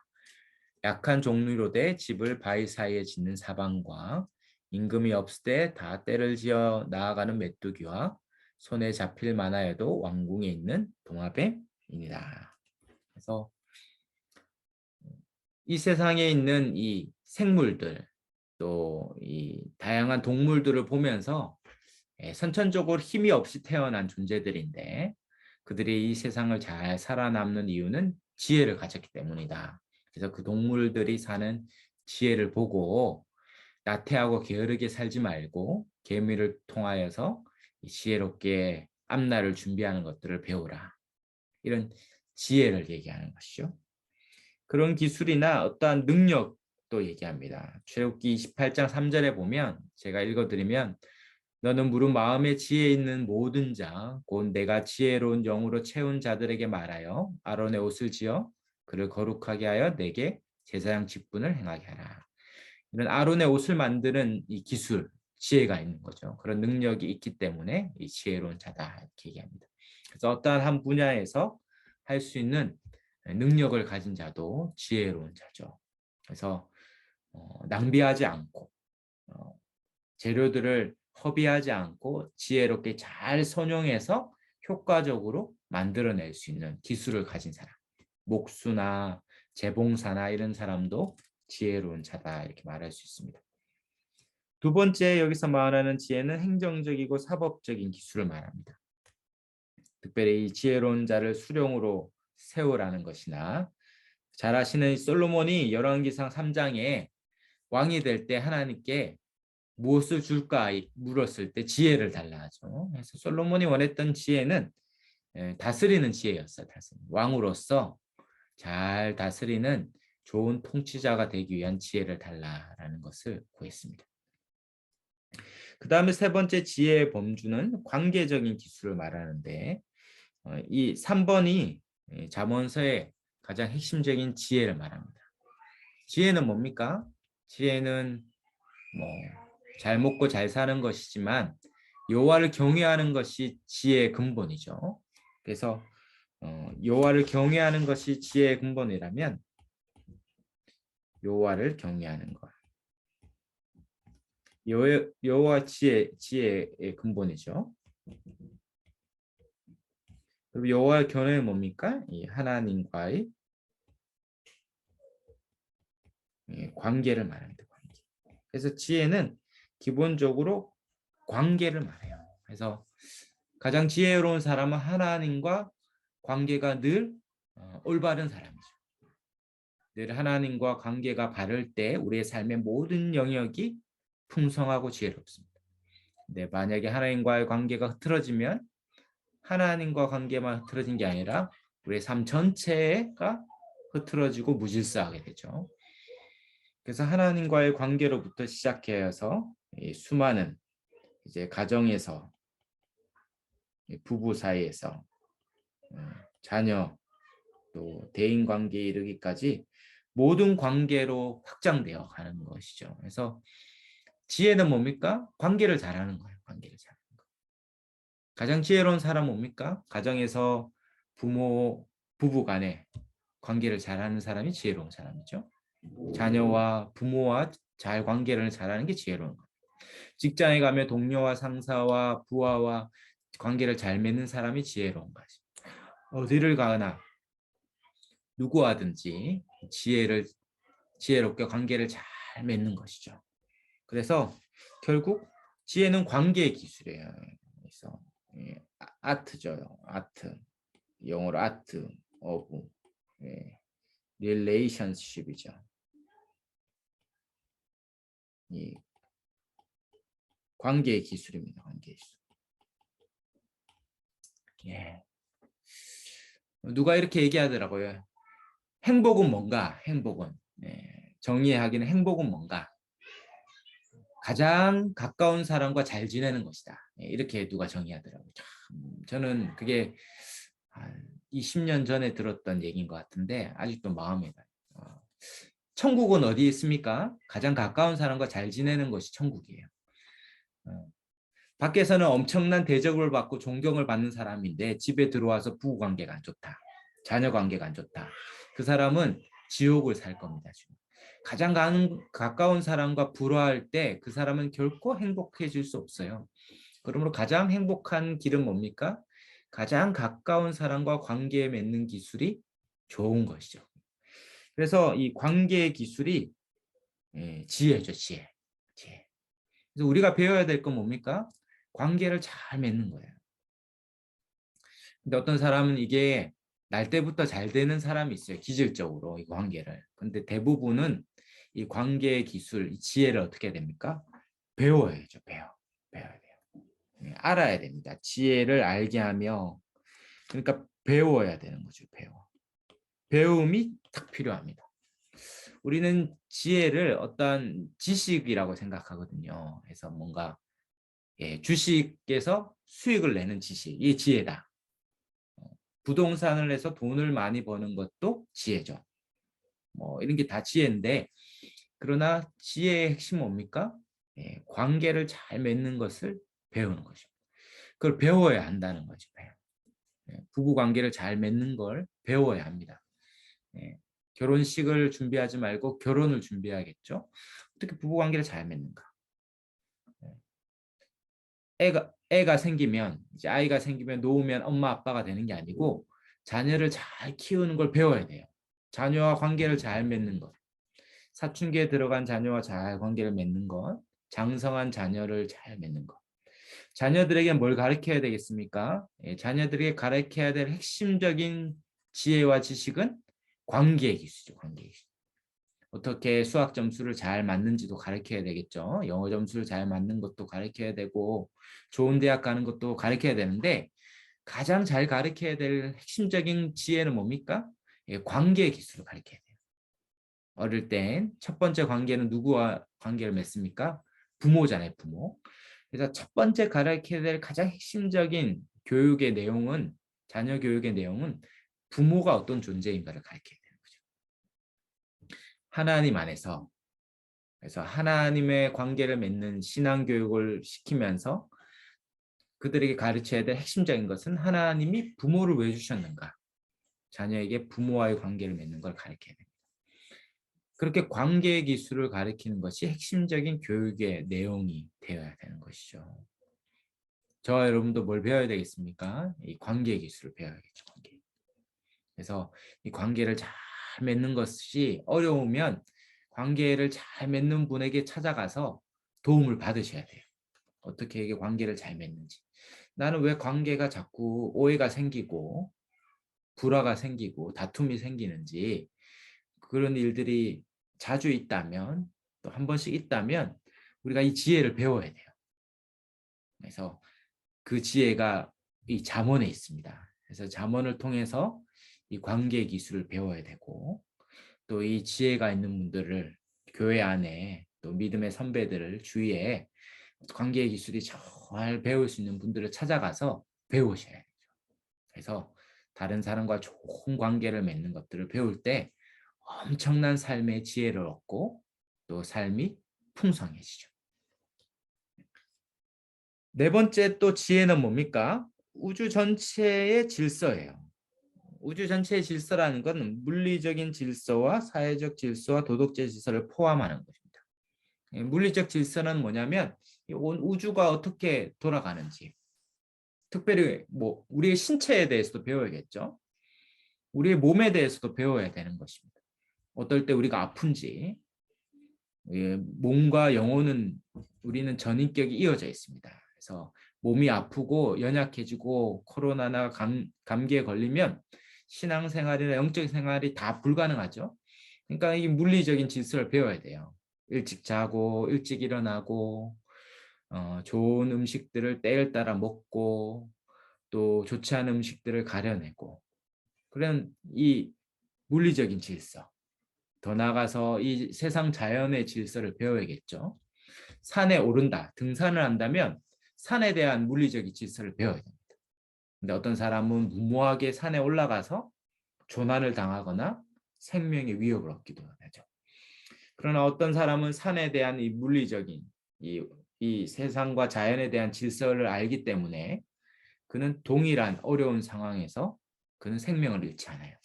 약한 종류로되 집을 바위 사이에 짓는 사방과 임금이 없을 때 다 때를 지어 나아가는 메뚜기와 손에 잡힐 만하여도 왕궁에 있는 동화뱀이니라. 그래서 이 세상에 있는 이 생물들 또 이 다양한 동물들을 보면서 선천적으로 힘이 없이 태어난 존재들인데 그들이 이 세상을 잘 살아남는 이유는 지혜를 가졌기 때문이다. 그래서 그 동물들이 사는 지혜를 보고 나태하고 게으르게 살지 말고 개미를 통하여서 지혜롭게 앞날을 준비하는 것들을 배우라. 이런 지혜를 얘기하는 것이죠. 그런 기술이나 어떠한 능력 또 얘기합니다. 출애굽기 28장 3절에 보면 제가 읽어드리면 너는 물은 마음에 지혜 있는 모든 자, 곧 내가 지혜로운 영으로 채운 자들에게 말하여 아론의 옷을 지어 그를 거룩하게 하여 내게 제사장 직분을 행하게 하라. 이런 아론의 옷을 만드는 이 기술, 지혜가 있는 거죠. 그런 능력이 있기 때문에 이 지혜로운 자다 이렇게 얘기합니다. 그래서 어떠한 한 분야에서 할 수 있는 능력을 가진 자도 지혜로운 자죠. 그래서 낭비하지 않고 재료들을 허비하지 않고 지혜롭게 잘 선용해서 효과적으로 만들어낼 수 있는 기술을 가진 사람, 목수나 재봉사나 이런 사람도 지혜로운 자다 이렇게 말할 수 있습니다. 두 번째 여기서 말하는 지혜는 행정적이고 사법적인 기술을 말합니다. 특별히 이 지혜로운 자를 수령으로 세우라는 것이나 잘 아시는 솔로몬이 열왕기상 3장에 왕이 될 때 하나님께 무엇을 줄까 물었을 때 지혜를 달라 하죠. 그래서 솔로몬이 원했던 지혜는 다스리는 지혜였어요. 왕으로서 잘 다스리는 좋은 통치자가 되기 위한 지혜를 달라라는 것을 구했습니다. 그 다음에 세 번째 지혜의 범주는 관계적인 기술을 말하는데 이 3번이 잠언서의 가장 핵심적인 지혜를 말합니다. 지혜는 뭡니까? 지혜는 잘 먹고 잘 사는 것이지만 여호와를 경외하는 것이 지혜의 근본이죠. 그래서 여호와를 경외하는 것이 지혜의 근본이라면 여호와를 경외하는 것. 여호와 지혜의 근본이죠. 그리고 여호와의 견해는 뭡니까? 이 하나님과의 관계를 말합니다. 관계. 그래서 지혜는 기본적으로 관계를 말해요. 그래서 가장 지혜로운 사람은 하나님과 관계가 늘 올바른 사람이죠. 늘 하나님과 관계가 바를 때 우리의 삶의 모든 영역이 풍성하고 지혜롭습니다. 근데 만약에 하나님과의 관계가 흐트러지면 하나님과 관계만 흐트러진 게 아니라 우리의 삶 전체가 흐트러지고 무질서하게 되죠. 그래서 하나님과의 관계로부터 시작해서 수많은 이제 가정에서 부부 사이에서 자녀 또 대인 관계에 이르기까지 모든 관계로 확장되어 가는 것이죠. 그래서 지혜는 뭡니까? 관계를 잘하는 거예요. 관계를 잘하는 거. 가장 지혜로운 사람 뭡니까? 가정에서 부부 간에 관계를 잘하는 사람이 지혜로운 사람이죠. 자녀와 부모와 잘 관계를 잘하는 게 지혜로운 거예요. 직장에 가면 동료와 상사와 부하와 관계를 잘 맺는 사람이 지혜로운 거지. 어디를 가거나 누구와든지 지혜롭게 관계를 잘 맺는 것이죠. 그래서 결국 지혜는 관계의 기술이에요. 그래서 아트죠. 아트. 영어로 아트 오브 릴레이션십이죠. 이 관계의 기술입니다. 관계의 기술. 예. 누가 이렇게 얘기하더라고요. 행복은 뭔가? 행복은 정의하기는 행복은 뭔가? 가장 가까운 사람과 잘 지내는 것이다. 이렇게 누가 정의하더라고요. 저는 그게 한 20년 전에 들었던 얘기인 것 같은데 아직도 마음에 가요. 천국은 어디 있습니까? 가장 가까운 사람과 잘 지내는 것이 천국이에요. 밖에서는 엄청난 대접을 받고 존경을 받는 사람인데 집에 들어와서 부부 관계가 안 좋다. 자녀 관계가 안 좋다. 그 사람은 지옥을 살 겁니다. 지금. 가장 가까운 사람과 불화할 때 그 사람은 결코 행복해질 수 없어요. 그러므로 가장 행복한 길은 뭡니까? 가장 가까운 사람과 관계 맺는 기술이 좋은 것이죠. 그래서 이 관계의 기술이 지혜죠, 지혜. 그래서 우리가 배워야 될 건 뭡니까? 관계를 잘 맺는 거예요. 근데 어떤 사람은 이게 날 때부터 잘 되는 사람이 있어요. 기질적으로 이 관계를. 근데 대부분은 이 관계의 기술, 이 지혜를 어떻게 해야 됩니까? 배워야죠. 배워야 돼요. 알아야 됩니다. 지혜를 알게 하며 그러니까 배워야 되는 거죠. 배움이 딱 필요합니다. 우리는 지혜를 어떤 지식이라고 생각하거든요. 그래서 뭔가 주식에서 수익을 내는 지식, 이 지혜다. 부동산을 해서 돈을 많이 버는 것도 지혜죠. 뭐 이런 게 다 지혜인데, 그러나 지혜의 핵심 뭡니까? 관계를 잘 맺는 것을 배우는 것입니다. 그걸 배워야 한다는 거죠. 부부 관계를 잘 맺는 걸 배워야 합니다. 예, 결혼식을 준비하지 말고 결혼을 준비해야겠죠. 어떻게 부부 관계를 잘 맺는가? 애가 생기면, 이제 아이가 생기면 놓으면 엄마 아빠가 되는 게 아니고 자녀를 잘 키우는 걸 배워야 돼요. 자녀와 관계를 잘 맺는 것, 사춘기에 들어간 자녀와 잘 관계를 맺는 것, 장성한 자녀를 잘 맺는 것. 자녀들에게 뭘 가르쳐야 되겠습니까? 자녀들에게 가르쳐야 될 핵심적인 지혜와 지식은 관계 기술이죠. 관계 기술. 어떻게 수학 점수를 잘 맞는지도 가르쳐야 되겠죠. 영어 점수를 잘 맞는 것도 가르쳐야 되고, 좋은 대학 가는 것도 가르쳐야 되는데, 가장 잘 가르쳐야 될 핵심적인 지혜는 뭡니까? 관계 기술을 가르쳐야 돼요. 어릴 땐 첫 번째 관계는 누구와 관계를 맺습니까? 부모잖아요, 부모. 그래서 첫 번째 가르쳐야 될 가장 핵심적인 교육의 내용은, 자녀 교육의 내용은 부모가 어떤 존재인가를 가르쳐야 되는 거죠. 하나님 안에서, 그래서 하나님의 관계를 맺는 신앙 교육을 시키면서 그들에게 가르쳐야 될 핵심적인 것은 하나님이 부모를 왜 주셨는가? 자녀에게 부모와의 관계를 맺는 걸 가르쳐야 됩니다. 그렇게 관계 기술을 가르치는 것이 핵심적인 교육의 내용이 되어야 되는 것이죠. 저와 여러분도 뭘 배워야 되겠습니까? 이 관계 기술을 배워야겠죠. 관계. 그래서 이 관계를 잘 맺는 것이 어려우면 관계를 잘 맺는 분에게 찾아가서 도움을 받으셔야 돼요. 어떻게 이게 관계를 잘 맺는지. 나는 왜 관계가 자꾸 오해가 생기고 불화가 생기고 다툼이 생기는지, 그런 일들이 자주 있다면, 또 한 번씩 있다면 우리가 이 지혜를 배워야 돼요. 그래서 그 지혜가 이 잠언에 있습니다. 그래서 잠언을 통해서 이 관계 기술을 배워야 되고, 또 이 지혜가 있는 분들을 교회 안에, 또 믿음의 선배들을 주위에 관계 기술이 잘 배울 수 있는 분들을 찾아가서 배우셔야 돼요. 그래서 다른 사람과 좋은 관계를 맺는 것들을 배울 때 엄청난 삶의 지혜를 얻고 또 삶이 풍성해지죠. 네 번째 또 지혜는 뭡니까? 우주 전체의 질서예요. 우주 전체의 질서라는 것은 물리적인 질서와 사회적 질서와 도덕적 질서를 포함하는 것입니다. 물리적 질서는 뭐냐면 온 우주가 어떻게 돌아가는지, 특별히 뭐 우리의 신체에 대해서도 배워야겠죠. 우리의 몸에 대해서도 배워야 되는 것입니다. 어떨 때 우리가 아픈지, 몸과 영혼은, 우리는 전인격이 이어져 있습니다. 그래서 몸이 아프고 연약해지고 코로나나 감기에 걸리면 신앙생활이나 영적 생활이 다 불가능하죠. 그러니까 이 물리적인 질서를 배워야 돼요. 일찍 자고 일찍 일어나고, 좋은 음식들을 때를 따라 먹고, 또 좋지 않은 음식들을 가려내고, 그런 이 물리적인 질서, 더 나아가서 이 세상 자연의 질서를 배워야겠죠. 산에 오른다, 등산을 한다면 산에 대한 물리적인 질서를 배워야 됩니다. 근데 어떤 사람은 무모하게 산에 올라가서 조난을 당하거나 생명의 위협을 얻기도 하죠. 그러나 어떤 사람은 산에 대한 이 물리적인 이 세상과 자연에 대한 질서를 알기 때문에 그는 동일한 어려운 상황에서 그는 생명을 잃지 않아요.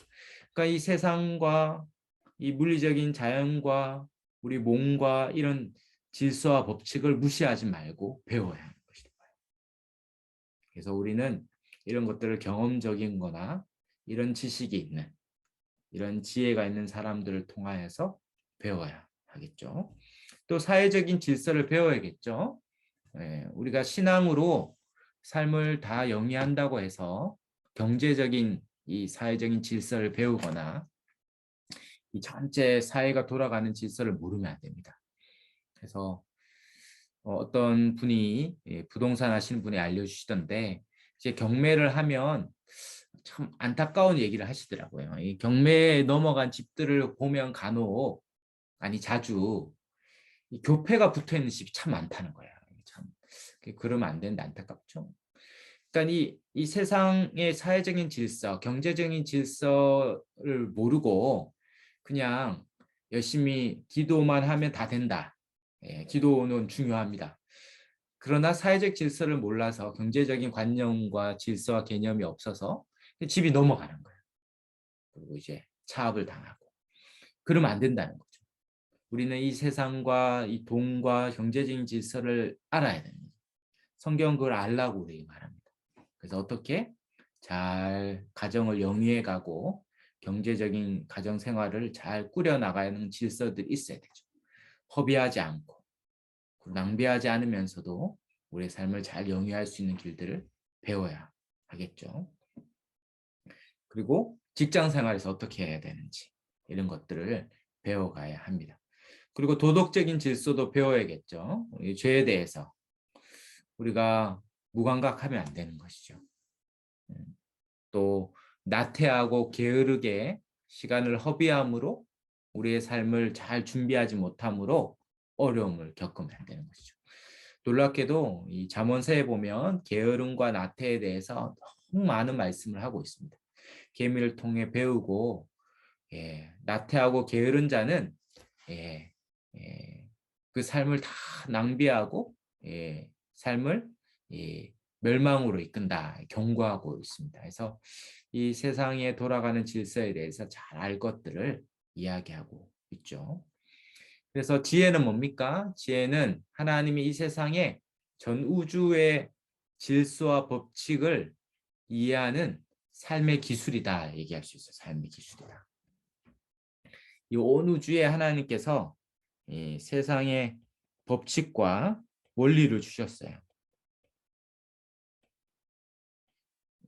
그러니까 이 세상과 이 물리적인 자연과 우리 몸과 이런 질서와 법칙을 무시하지 말고 배워야 하는 것이다. 그래서 우리는 이런 것들을 경험적인 거나 이런 지식이 있는, 이런 지혜가 있는 사람들을 통하여서 배워야 하겠죠. 또 사회적인 질서를 배워야겠죠. 우리가 신앙으로 삶을 다 영위한다고 해서 경제적인 이 사회적인 질서를 배우거나 이 전체 사회가 돌아가는 질서를 모르면 안 됩니다. 그래서 어떤 분이, 부동산 하시는 분이 알려주시던데, 이제 경매를 하면 참 안타까운 얘기를 하시더라고요. 이 경매에 넘어간 집들을 보면 간혹, 아니 자주 이 교패가 붙어 있는 집이 참 많다는 거예요. 참 그러면 안 되는데 안타깝죠. 그러니까 이 세상의 사회적인 질서, 경제적인 질서를 모르고 그냥 열심히 기도만 하면 다 된다. 예, 기도는 중요합니다. 그러나 사회적 질서를 몰라서 경제적인 관념과 질서와 개념이 없어서 집이 넘어가는 거예요. 그리고 이제 차압을 당하고. 그러면 안 된다는 거죠. 우리는 이 세상과 이 돈과 경제적인 질서를 알아야 됩니다. 성경은 그걸 알라고 우리에게 말합니다. 그래서 어떻게 잘 가정을 영위해 가고 경제적인 가정 생활을 잘 꾸려 나가는 질서들이 있어야 되죠. 허비하지 않고 낭비하지 않으면서도 우리의 삶을 잘 영위할 수 있는 길들을 배워야 하겠죠. 그리고 직장 생활에서 어떻게 해야 되는지 이런 것들을 배워가야 합니다. 그리고 도덕적인 질서도 배워야겠죠. 죄에 대해서 우리가 무감각하면 안 되는 것이죠. 또 나태하고 게으르게 시간을 허비함으로 우리의 삶을 잘 준비하지 못함으로 어려움을 겪으면 안 되는 것이죠. 놀랍게도 이 잠언서에 보면 게으름과 나태에 대해서 너무 많은 말씀을 하고 있습니다. 계미를 통해 배우고 나태하고 게으른 자는 예, 예, 그 삶을 다 낭비하고 삶을 멸망으로 이끈다 경고하고 있습니다. 그래서 이 세상에 돌아가는 질서에 대해서 잘 알 것들을 이야기하고 있죠. 그래서 지혜는 뭡니까? 지혜는 하나님이 이 세상에 전 우주의 질서와 법칙을 이해하는 삶의 기술이다 얘기할 수 있어요. 삶의 기술이다. 이 온 우주에 하나님께서 이 세상의 법칙과 원리를 주셨어요.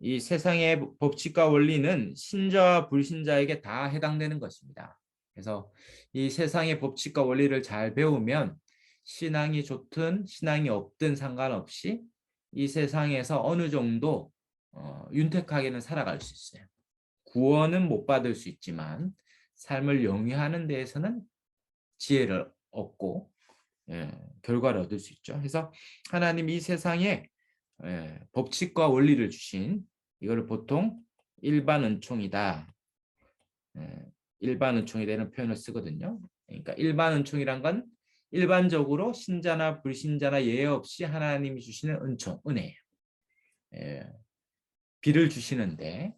이 세상의 법칙과 원리는 신자와 불신자에게 다 해당되는 것입니다. 그래서 이 세상의 법칙과 원리를 잘 배우면 신앙이 좋든 신앙이 없든 상관없이 이 세상에서 어느 정도 윤택하게는 살아갈 수 있어요. 구원은 못 받을 수 있지만 삶을 영위하는 데에서는 지혜를 얻고 결과를 얻을 수 있죠. 그래서 하나님이 이 세상에 법칙과 원리를 주신 이거를 보통 일반 은총이다. 일반 은총이 되는 표현을 쓰거든요. 그러니까 일반 은총이란 건 일반적으로 신자나 불신자나 예외 없이 하나님이 주시는 은총, 은혜예요. 비를 주시는데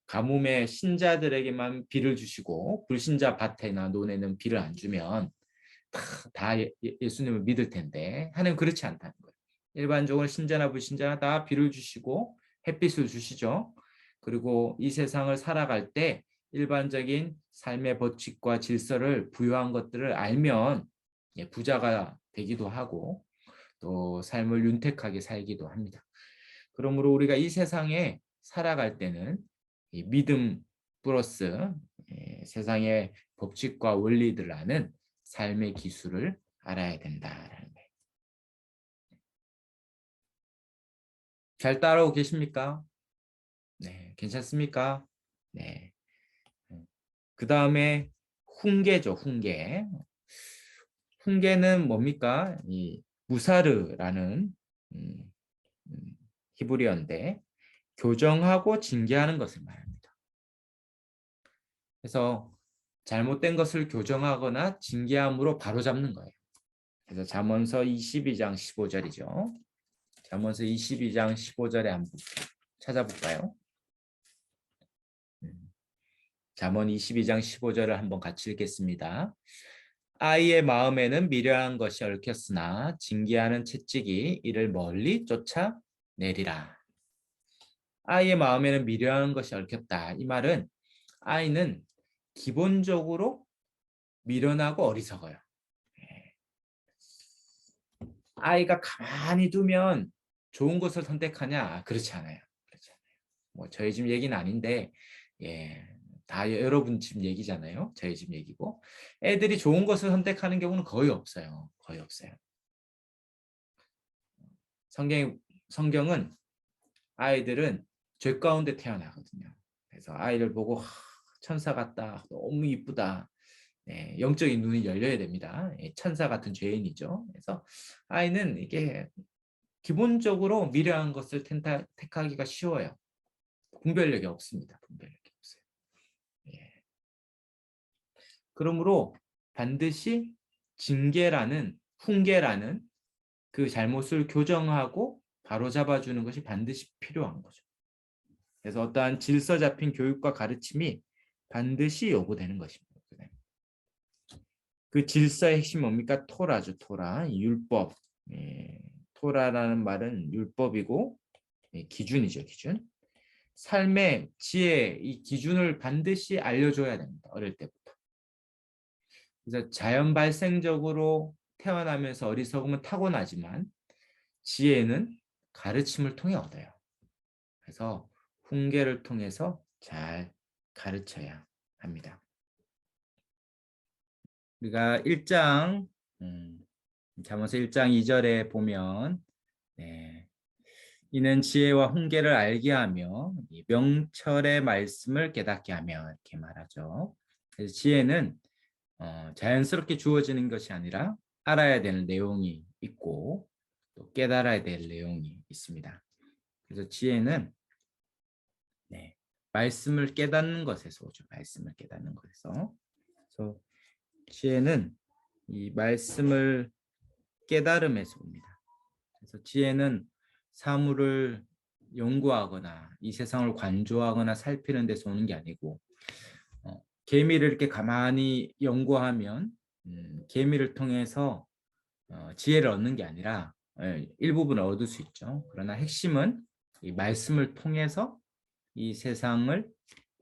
가뭄에 신자들에게만 비를 주시고 불신자 밭에나 논에는 비를 안 주면 다 예수님을 믿을 텐데 하나님 그렇지 않다는 거예요. 일반적으로 신자나 불신자나 다 비를 주시고 햇빛을 주시죠. 그리고 이 세상을 살아갈 때 일반적인 삶의 법칙과 질서를 부여한 것들을 알면 부자가 되기도 하고 또 삶을 윤택하게 살기도 합니다. 그러므로 우리가 이 세상에 살아갈 때는 이 믿음 플러스 세상의 법칙과 원리들을 아는 삶의 기술을 알아야 된다라는 거예요. 잘 따라오고 계십니까? 네, 괜찮습니까? 네. 그 다음에 훈계죠, 훈계. 훈계는 뭡니까? 이 무사르라는 히브리어인데 교정하고 징계하는 것을 말합니다. 그래서 잘못된 것을 교정하거나 징계함으로 바로잡는 거예요. 그래서 잠언서 22장 15절이죠. 잠언서 22장 15절에 한번 찾아볼까요? 잠언 22장 15절을 한번 같이 읽겠습니다. 아이의 마음에는 미련한 것이 얽혔으나 징계하는 채찍이 이를 멀리 쫓아내리라. 아이의 마음에는 미련한 것이 얽혔다. 이 말은 아이는 기본적으로 미련하고 어리석어요. 아이가 가만히 두면 좋은 것을 선택하냐? 그렇지 않아요. 그렇지 않아요. 뭐 저희 집 얘기는 아닌데 다 여러분 집 얘기잖아요. 저희 집 얘기고 애들이 좋은 것을 선택하는 경우는 거의 없어요. 거의 없어요. 성경은 아이들은 죄 가운데 태어나거든요. 그래서 아이를 보고 천사 같다, 너무 이쁘다. 네, 영적인 눈이 열려야 됩니다. 천사 같은 죄인이죠. 그래서 아이는 이게 기본적으로 미련한 것을 택하기가 쉬워요. 분별력이 없습니다. 분별력이 없어요. 예. 그러므로 반드시 징계라는 훈계라는 그 잘못을 교정하고 바로잡아주는 것이 반드시 필요한 거죠. 그래서 어떠한 질서 잡힌 교육과 가르침이 반드시 요구되는 것입니다. 그 질서의 핵심이 뭡니까? 토라죠. 토라, 율법. 예, 토라라는 말은 율법이고 기준이죠. 기준. 삶의 지혜, 이 기준을 반드시 알려줘야 됩니다. 어릴 때부터. 그래서 자연 발생적으로 태어나면서 어리석음은 타고나지만 지혜는 가르침을 통해 얻어요. 그래서 훈계를 통해서 잘 가르쳐야 합니다. 우리가 1장 잠언서 1장 2절에 보면 네, 이는 지혜와 훈계를 알게 하며 명철의 말씀을 깨닫게 하며 이렇게 말하죠. 그래서 지혜는 자연스럽게 주어지는 것이 아니라 알아야 되는 내용이 있고 또 깨달아야 될 내용이 있습니다. 그래서 지혜는 네, 말씀을 깨닫는 것에서 오죠. 말씀을 깨닫는 것에서. 그래서 지혜는 이 말씀을 깨달음에서 옵니다. 그래서 지혜는 사물을 연구하거나 이 세상을 관조하거나 살피는 데서 오는 게 아니고 개미를 이렇게 가만히 연구하면 개미를 통해서 지혜를 얻는 게 아니라 일부분을 얻을 수 있죠. 그러나 핵심은 이 말씀을 통해서 이 세상을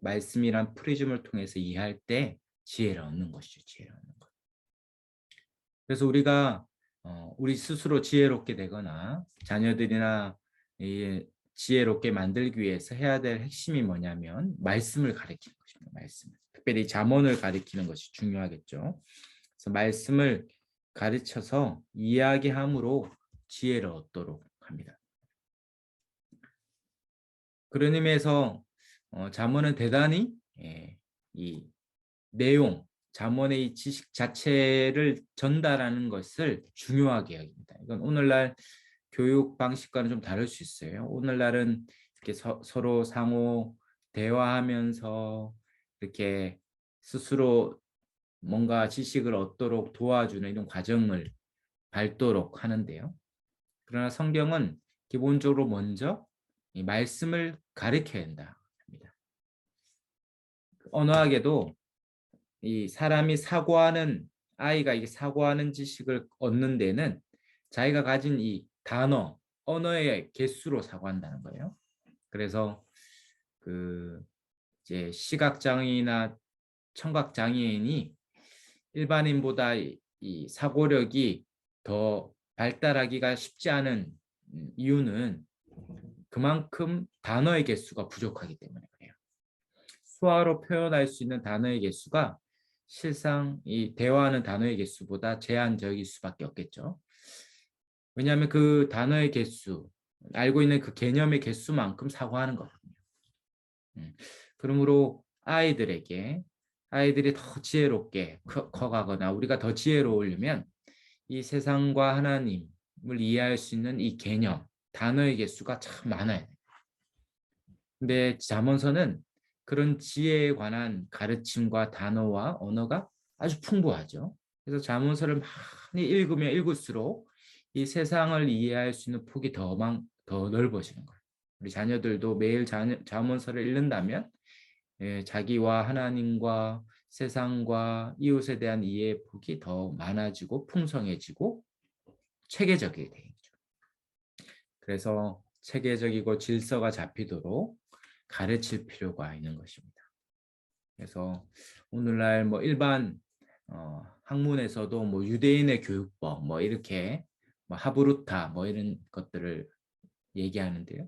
말씀이란 프리즘을 통해서 이해할 때 지혜를 얻는 것이죠. 지혜를 얻는 것. 그래서 우리가 우리 스스로 지혜롭게 되거나 자녀들이나 지혜롭게 만들기 위해서 해야 될 핵심이 뭐냐면 말씀을 가리키는 것입니다. 말씀을. 특별히 잠언을 가리키는 것이 중요하겠죠. 그래서 말씀을 가르쳐서 이야기함으로 지혜를 얻도록 합니다. 그런 의미에서 잠언은 대단히 이 내용, 잠언의 이 지식 자체를 전달하는 것을 중요하게 여깁니다. 이건 오늘날 교육 방식과는 좀 다를 수 있어요. 오늘날은 이렇게 서로 상호 대화하면서 이렇게 스스로 뭔가 지식을 얻도록 도와주는 이런 과정을 밟도록 하는데요. 그러나 성경은 기본적으로 먼저 이 말씀을 가르쳐야 한다 합니다. 언어학에도 이 사람이 사고하는 아이가 이게 사고하는 지식을 얻는 데는 자기가 가진 이 단어, 언어의 개수로 사고한다는 거예요. 그래서 그 이제 시각 장애인이나 청각 장애인이 일반인보다 이 사고력이 더 발달하기가 쉽지 않은 이유는 그만큼 단어의 개수가 부족하기 때문에 그래요. 수화로 표현할 수 있는 단어의 개수가 실상 이 대화하는 단어의 개수보다 제한적일 수밖에 없겠죠. 왜냐하면 그 단어의 개수, 알고 있는 그 개념의 개수만큼 사고하는 거거든요. 그러므로 아이들이 더 지혜롭게 커가거나 우리가 더 지혜로우려면 이 세상과 하나님을 이해할 수 있는 이 개념, 단어의 개수가 참 많아야 돼요. 근데 잠언서는 그런 지혜에 관한 가르침과 단어와 언어가 아주 풍부하죠. 그래서 잠언서를 많이 읽으면 읽을수록 이 세상을 이해할 수 있는 폭이 더 넓어지는 거예요. 우리 자녀들도 매일 잠언서를 읽는다면 자기와 하나님과 세상과 이웃에 대한 이해의 폭이 더 많아지고 풍성해지고 체계적이게 되죠. 그래서 체계적이고 질서가 잡히도록 가르칠 필요가 있는 것입니다. 그래서 오늘날 뭐 일반 학문에서도 뭐 유대인의 교육법 뭐 이렇게 뭐 하브루타 뭐 이런 것들을 얘기하는데요.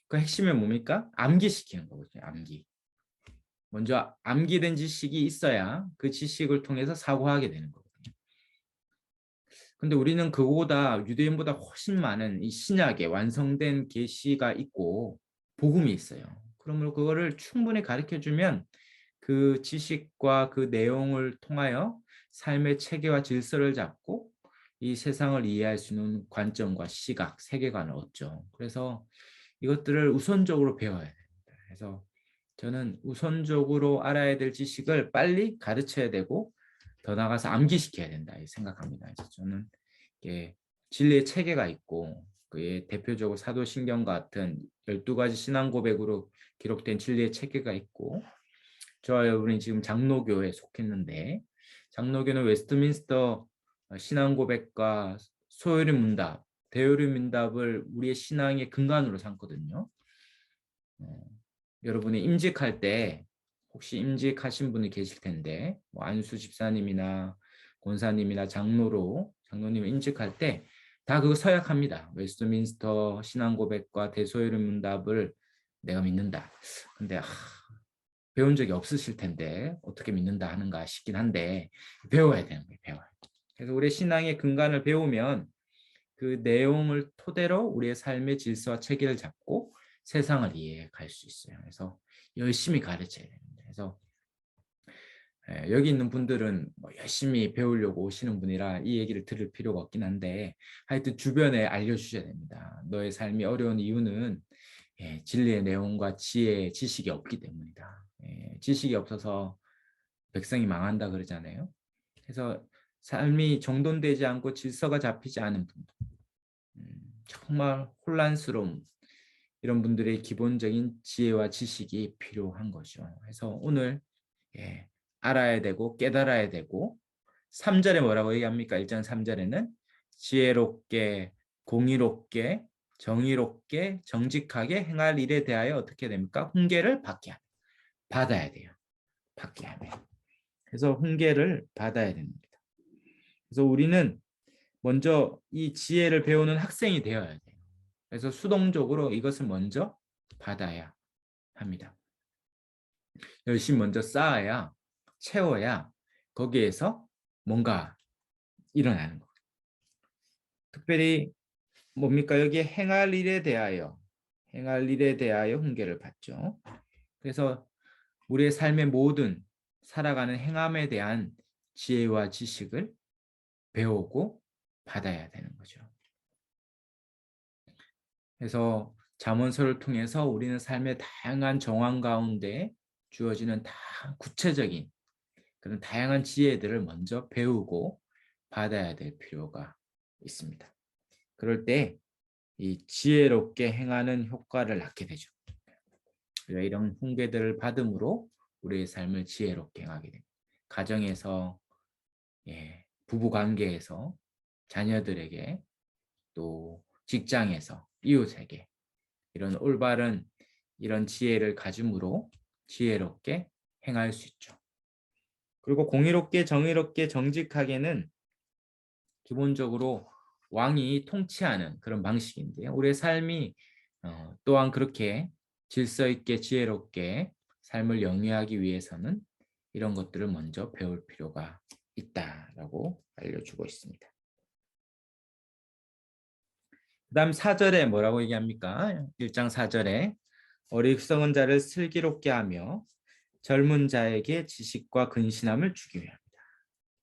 그 핵심은 뭡니까? 암기시키는 거거든요. 암기. 먼저 암기된 지식이 있어야 그 지식을 통해서 사고하게 되는 거거든요. 근데 우리는 그거보다 유대인보다 훨씬 많은 이 신약의 완성된 계시가 있고 복음이 있어요. 그러면 그거를 충분히 가르쳐 주면 그 지식과 그 내용을 통하여 삶의 체계와 질서를 잡고 이 세상을 이해할 수 있는 관점과 시각, 세계관을 얻죠. 그래서 이것들을 우선적으로 배워야 됩니다. 그래서 저는 우선적으로 알아야 될 지식을 빨리 가르쳐야 되고 더 나아가서 암기시켜야 된다 이 생각합니다. 그래서 저는 이게 진리의 체계가 있고 그의 대표적으로 사도신경 같은 12가지 신앙 고백으로 기록된 진리의 체계가 있고 저와 여러분이 지금 장로교에 속했는데 장로교는 웨스트민스터 신앙 고백과 소요리 문답, 대요리 문답을 우리의 신앙의 근간으로 삼거든요. 여러분이 임직할 때 혹시 임직하신 분이 계실 텐데 뭐 안수 집사님이나 권사님이나 장로님 임직할 때 다 그거 서약합니다. 웨스트민스터 신앙 고백과 대소요리 문답을 내가 믿는다. 근데 배운 적이 없으실 텐데 어떻게 믿는다 하는가 싶긴 한데 배워야 되는 거예요. 배워요. 그래서 우리 신앙의 근간을 배우면 그 내용을 토대로 우리의 삶의 질서와 체계를 잡고 세상을 이해해 갈 수 있어요. 그래서 열심히 가르쳐야 됩니다. 그래서 여기 있는 분들은 뭐 열심히 배우려고 오시는 분이라 이 얘기를 들을 필요가 없긴 한데 하여튼 주변에 알려주셔야 됩니다. 너의 삶이 어려운 이유는 진리의 내용과 지혜의 지식이 없기 때문이다. 지식이 없어서 백성이 망한다 그러잖아요. 그래서 삶이 정돈되지 않고 질서가 잡히지 않은 분들, 정말 혼란스러운 이런 분들의 기본적인 지혜와 지식이 필요한 거죠. 그래서 오늘 알아야 되고 깨달아야 되고 3절에 뭐라고 얘기합니까? 1장 3절에는 지혜롭게 공의롭게 정의롭게 정직하게 행할 일에 대하여 어떻게 됩니까? 훈계를 받아야 돼요. 받게 하면. 그래서 훈계를 받아야 됩니다. 그래서 우리는 먼저 이 지혜를 배우는 학생이 되어야 돼요. 그래서 수동적으로 이것을 먼저 받아야 합니다. 열심히 먼저 쌓아야 채워야 거기에서 뭔가 일어나는 거예요. 특별히 뭡니까? 여기에 행할 일에 대하여 훈계를 받죠. 그래서 우리의 삶의 모든 살아가는 행함에 대한 지혜와 지식을 배우고 받아야 되는 거죠. 그래서 잠언서를 통해서 우리는 삶의 다양한 정황 가운데 주어지는 다 구체적인 그런 다양한 지혜들을 먼저 배우고 받아야 될 필요가 있습니다. 그럴 때 이 지혜롭게 행하는 효과를 낳게 되죠. 이런 훈계들을 받음으로 우리의 삶을 지혜롭게 행하게 됩니다. 가정에서, 부부 관계에서, 자녀들에게, 또 직장에서, 이웃에게 이런 올바른 이런 지혜를 가짐으로 지혜롭게 행할 수 있죠. 그리고 공의롭게, 정의롭게, 정직하게는 기본적으로 왕이 통치하는 그런 방식인데요. 우리의 삶이 또한 그렇게 질서 있게 지혜롭게 삶을 영위하기 위해서는 이런 것들을 먼저 배울 필요가 있다라고 알려주고 있습니다. 그 다음 4절에 뭐라고 얘기합니까? 1장 4절에 어리석은 자를 슬기롭게 하며 젊은 자에게 지식과 근신함을 주기 위함이다.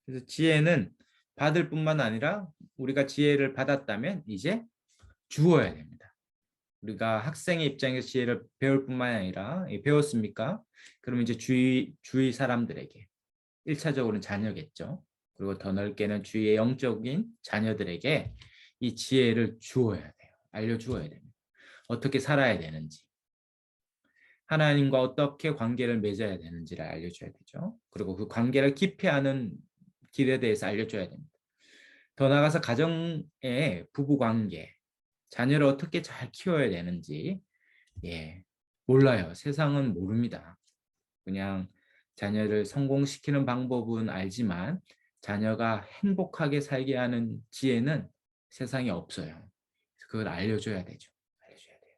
그래서 지혜는 받을 뿐만 아니라 우리가 지혜를 받았다면 이제 주어야 됩니다. 우리가 학생의 입장에서 지혜를 배울 뿐만 아니라 배웠습니까? 그러면 이제 주위 사람들에게 1차적으로는 자녀겠죠. 그리고 더 넓게는 주위의 영적인 자녀들에게 이 지혜를 주어야 돼요. 알려주어야 됩니다. 어떻게 살아야 되는지, 하나님과 어떻게 관계를 맺어야 되는지를 알려줘야 되죠. 그리고 그 관계를 깊이 하는 길에 대해서 알려줘야 됩니다. 더 나아가서 가정의 부부관계, 자녀를 어떻게 잘 키워야 되는지 몰라요. 세상은 모릅니다. 그냥 자녀를 성공시키는 방법은 알지만 자녀가 행복하게 살게 하는 지혜는 세상에 없어요. 그걸 알려줘야 되죠. 알려줘야 돼요.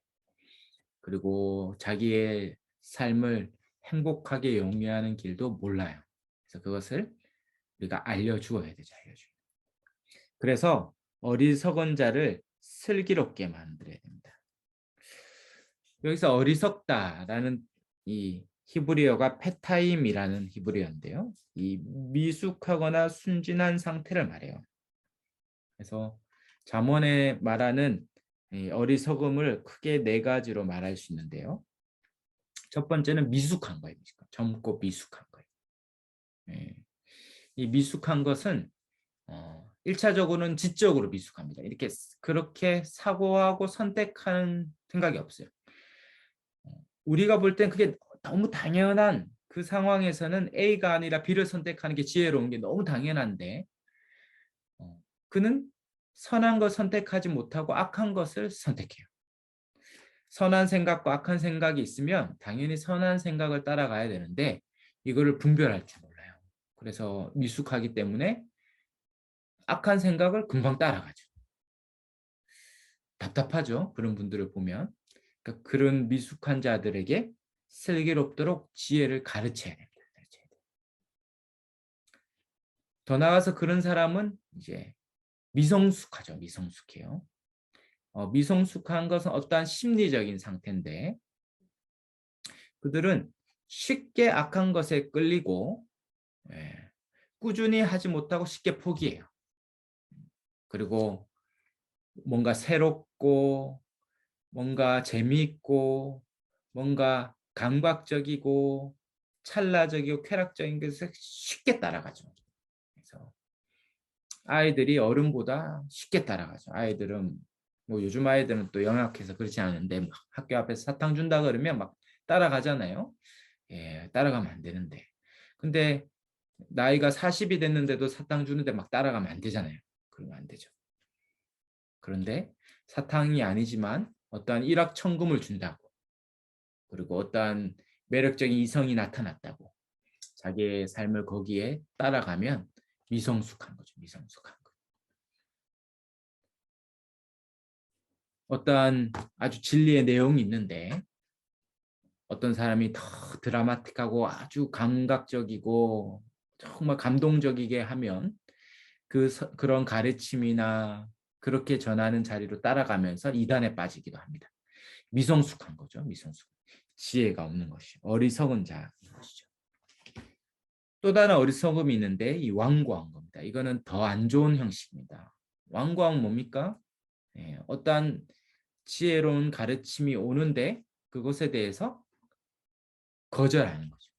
그리고 자기의 삶을 행복하게 영위하는 길도 몰라요. 그래서 그것을 우리가 알려주어야 되죠. 그래서 어리석은 자를 슬기롭게 만들어야 됩니다. 여기서 어리석다라는 이 히브리어가 페타임이라는 히브리어인데요. 이 미숙하거나 순진한 상태를 말해요. 그래서 잠언에 말하는 이 어리석음을 크게 네 가지로 말할 수 있는데요. 첫 번째는 미숙한 거예요. 젊고 미숙한 거예요. 예. 이 미숙한 것은 1차적으로는 지적으로 미숙합니다. 이렇게 그렇게 사고하고 선택하는 생각이 없어요. 우리가 볼 땐 그게 너무 당연한 그 상황에서는 A가 아니라 B를 선택하는 게 지혜로운 게 너무 당연한데 그는 선한 것 선택하지 못하고 악한 것을 선택해요. 선한 생각과 악한 생각이 있으면 당연히 선한 생각을 따라가야 되는데 이거를 분별할 줄 몰라요. 그래서 미숙하기 때문에 악한 생각을 금방 따라가죠. 답답하죠. 그런 분들을 보면. 그러니까 그런 미숙한 자들에게 슬기롭도록 지혜를 가르쳐야 됩니다. 더 나아가서 그런 사람은 이제 미성숙하죠. 미성숙해요. 미성숙한 것은 어떠한 심리적인 상태인데 그들은 쉽게 악한 것에 끌리고 꾸준히 하지 못하고 쉽게 포기해요. 그리고 뭔가 새롭고 뭔가 재미있고 뭔가 감각적이고 찰나적이고 쾌락적인 것을 쉽게 따라가죠. 그래서 아이들이 어른보다 쉽게 따라가죠. 아이들은 뭐 요즘 아이들은 또 영악해서 그렇지 않은데 막 학교 앞에서 사탕 준다 그러면 막 따라가잖아요. 예, 따라가면 안 되는데. 근데 나이가 40이 됐는데도 사탕 주는데 막 따라가면 안 되잖아요. 그러면 안 되죠. 그런데 사탕이 아니지만 어떠한 일확천금을 준다고 그리고 어떠한 매력적인 이성이 나타났다고 자기의 삶을 거기에 따라가면 미성숙한 거죠. 미성숙한 거. 어떠한 아주 진리의 내용이 있는데 어떤 사람이 더 드라마틱하고 아주 감각적이고 정말 감동적이게 하면 그런 가르침이나 그렇게 전하는 자리로 따라가면서 이단에 빠지기도 합니다. 미성숙한 거죠. 미성숙. 지혜가 없는 것이 어리석은 자인 것이죠. 또 다른 어리석음이 있는데 이 완고한 겁니다. 이거는 더 안 좋은 형식입니다. 완고함은 뭡니까? 어떠한 지혜로운 가르침이 오는데 그것에 대해서 거절하는 거죠.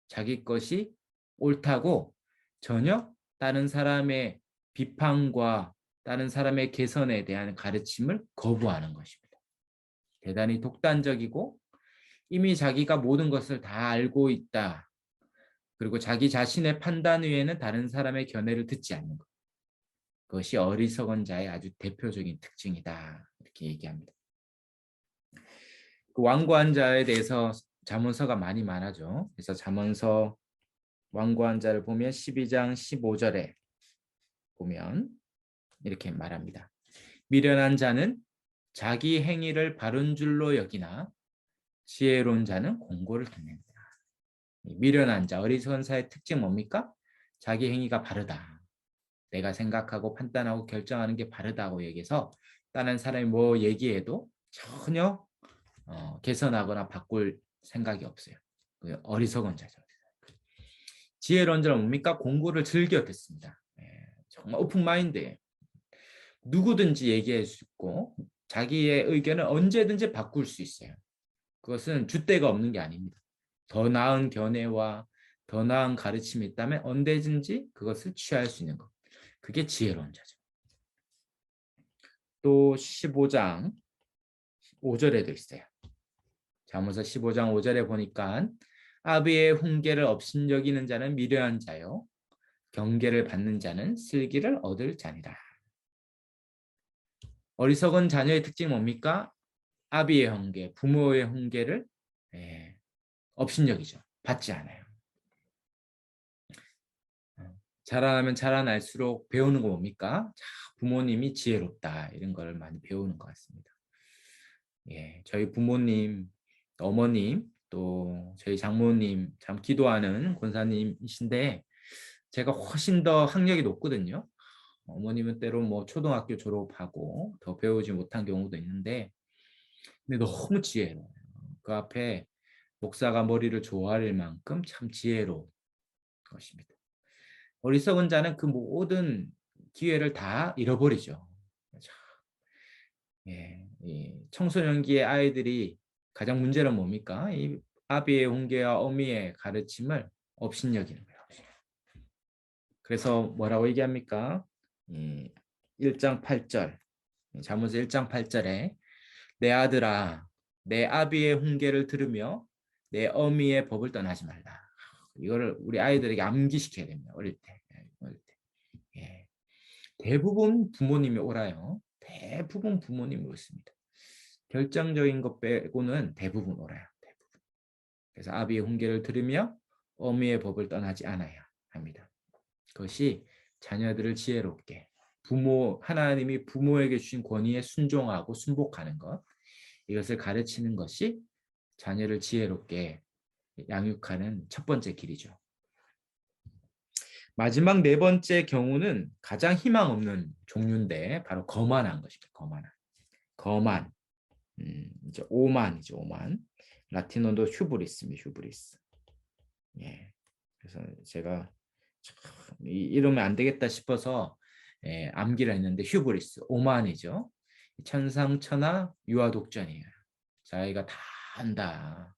자기 것이 옳다고 전혀 다른 사람의 비판과 다른 사람의 개선에 대한 가르침을 거부하는 것입니다. 대단히 독단적이고 이미 자기가 모든 것을 다 알고 있다. 그리고 자기 자신의 판단 외에는 다른 사람의 견해를 듣지 않는 것. 그것이 어리석은 자의 아주 대표적인 특징이다. 이렇게 얘기합니다. 그 완고한 자에 대해서 잠언서가 많이 말하죠. 그래서 잠언서 완고한 자를 보면 12장 15절에 보면 이렇게 말합니다. 미련한 자는 자기 행위를 바른 줄로 여기나 지혜로운 자는 공고를 듣는다. 미련한 자, 어리석은 자의 특징 뭡니까? 자기 행위가 바르다. 내가 생각하고 판단하고 결정하는 게 바르다고 얘기해서 다른 사람이 뭐 얘기해도 전혀 개선하거나 바꿀 생각이 없어요. 어리석은 자죠. 지혜로운 자는 뭡니까? 공부를 즐겨 듣습니다. 정말 오픈 마인드예요. 누구든지 얘기할 수 있고 자기의 의견을 언제든지 바꿀 수 있어요. 그것은 줏대가 없는 게 아닙니다. 더 나은 견해와 더 나은 가르침이 있다면 언제든지 그것을 취할 수 있는 것. 그게 지혜로운 자죠. 또 15장 5절에도 있어요. 잠언서 15장 5절에 보니까 아비의 훈계를 업신여기는 자는 미련한 자요 경계를 받는 자는 슬기를 얻을 자니라. 어리석은 자녀의 특징이 뭡니까? 아비의 훈계, 부모의 훈계를 업신여기죠. 받지 않아요. 자라나면 자라날수록 배우는 거 뭡니까? 부모님이 지혜롭다 이런 걸 많이 배우는 것 같습니다. 저희 부모님, 어머님, 또 저희 장모님 참 기도하는 권사님이신데 제가 훨씬 더 학력이 높거든요. 어머님은 때로 뭐 초등학교 졸업하고 더 배우지 못한 경우도 있는데 근데 너무 지혜로워요. 그 앞에 목사가 머리를 조아릴 만큼 참 지혜로운 것입니다. 어리석은 자는 그 모든 기회를 다 잃어버리죠. 예, 이 청소년기의 아이들이 가장 문제는 뭡니까? 이 아비의 훈계와 어미의 가르침을 업신여기는 거예요. 그래서 뭐라고 얘기합니까? 1장 8절, 잠언서 1장 8절에 내 아들아, 내 아비의 훈계를 들으며 내 어미의 법을 떠나지 말라. 이거를 우리 아이들에게 암기시켜야 됩니다. 어릴 때. 어릴 때. 예. 대부분 부모님이 옳아요. 대부분 부모님이 옳습니다. 결정적인 것 빼고는 대부분 옳아요. 대부분. 그래서 아비의 훈계를 들으며 어미의 법을 떠나지 않아야 합니다. 그것이 자녀들을 지혜롭게 하나님이 부모에게 주신 권위에 순종하고 순복하는 것, 이것을 가르치는 것이 자녀를 지혜롭게 양육하는 첫 번째 길이죠. 마지막 네 번째 경우는 가장 희망 없는 종류인데 바로 거만한 것입니다. 거만. 이제 오만이죠. 오만. 라틴어도 휴브리스입니다. 휴브리스. 예. 그래서 제가 이러면 안 되겠다 싶어서 암기를 했는데 휴브리스, 오만이죠. 천상천하 유아독전이에요. 자기가 다 안다.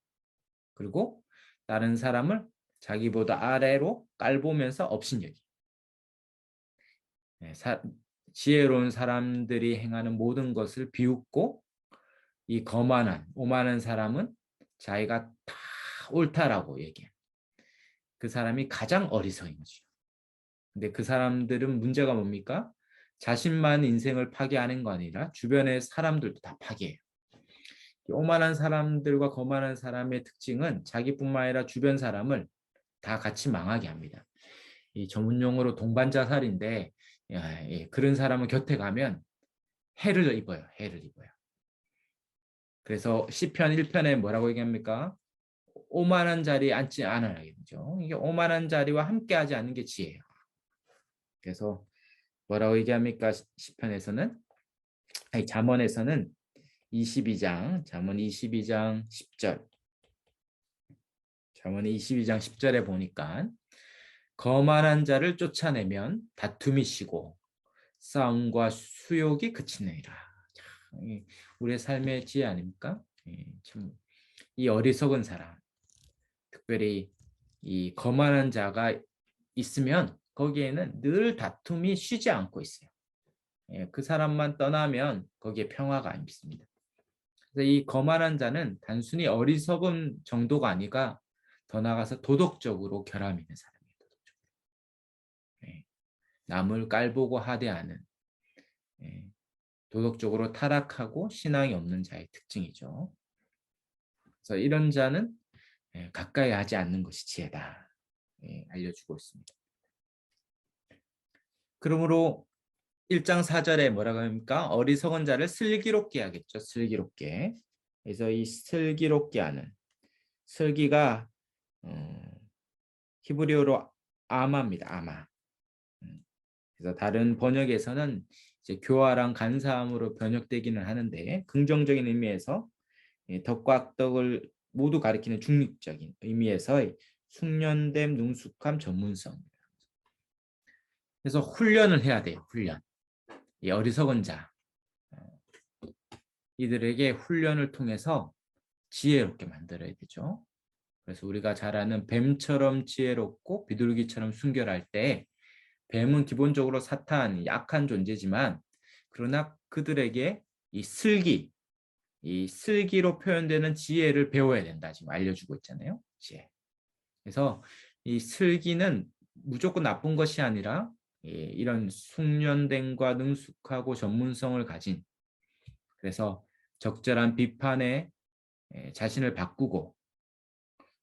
그리고 다른 사람을 자기보다 아래로 깔보면서 업신여기. 지혜로운 사람들이 행하는 모든 것을 비웃고 이 거만한, 오만한 사람은 자기가 다 옳다라고 얘기해. 그 사람이 가장 어리석은 거죠. 근데 그 사람들은 문제가 뭡니까? 자신만 인생을 파괴하는 거 아니라 주변의 사람들도 다 파괴해요. 오만한 사람들과 거만한 사람의 특징은 자기뿐만 아니라 주변 사람을 다 같이 망하게 합니다. 이 전문 용어로 동반자살인데 그런 사람은 곁에 가면 해를 입어요. 해를 입어요. 그래서 시편 1편에 뭐라고 얘기합니까? 오만한 자리에 앉지 않으라. 이게 오만한 자리와 함께하지 않는 게 지혜예요. 그래서 뭐라고 얘기합니까? 시편에서는 아니 잠언에서는 22장 잠언 22장 10절 잠언 22장 10절에 보니까 거만한 자를 쫓아내면 다툼이 쉬고 싸움과 수욕이 그치느니라. 우리의 삶의 지혜 아닙니까? 참 이 어리석은 사람, 특별히 이 거만한 자가 있으면 거기에는 늘 다툼이 쉬지 않고 있어요. 그 사람만 떠나면 거기에 평화가 안 있습니다. 그래서 이 거만한 자는 단순히 어리석은 정도가 아니라 더 나아가서 도덕적으로 결함 있는 사람이에요. 도덕적으로. 남을 깔보고 하대하는 도덕적으로 타락하고 신앙이 없는 자의 특징이죠. 그래서 이런 자는 가까이 하지 않는 것이 지혜다. 알려주고 있습니다. 그러므로 1장 4절에 뭐라고 합니까? 어리석은 자를 슬기롭게 하겠죠. 슬기롭게. 그래서 이 슬기롭게 하는 슬기가 히브리어로 아마입니다. 아마. 그래서 다른 번역에서는 이제 교활한 간사함으로 번역되기는 하는데 긍정적인 의미에서 덕과 악덕을 모두 가리키는 중립적인 의미에서 숙련됨, 능숙함, 전문성. 그래서 훈련을 해야 돼요. 훈련. 이 어리석은 자 이들에게 훈련을 통해서 지혜롭게 만들어야 되죠. 그래서 우리가 잘 아는 뱀처럼 지혜롭고 비둘기처럼 순결할 때 뱀은 기본적으로 사탄, 약한 존재지만 그러나 그들에게 이 슬기로 표현되는 지혜를 배워야 된다. 지금 알려주고 있잖아요. 지혜. 그래서 이 슬기는 무조건 나쁜 것이 아니라 이런 숙련됨과 능숙하고 전문성을 가진 그래서 적절한 비판에 자신을 바꾸고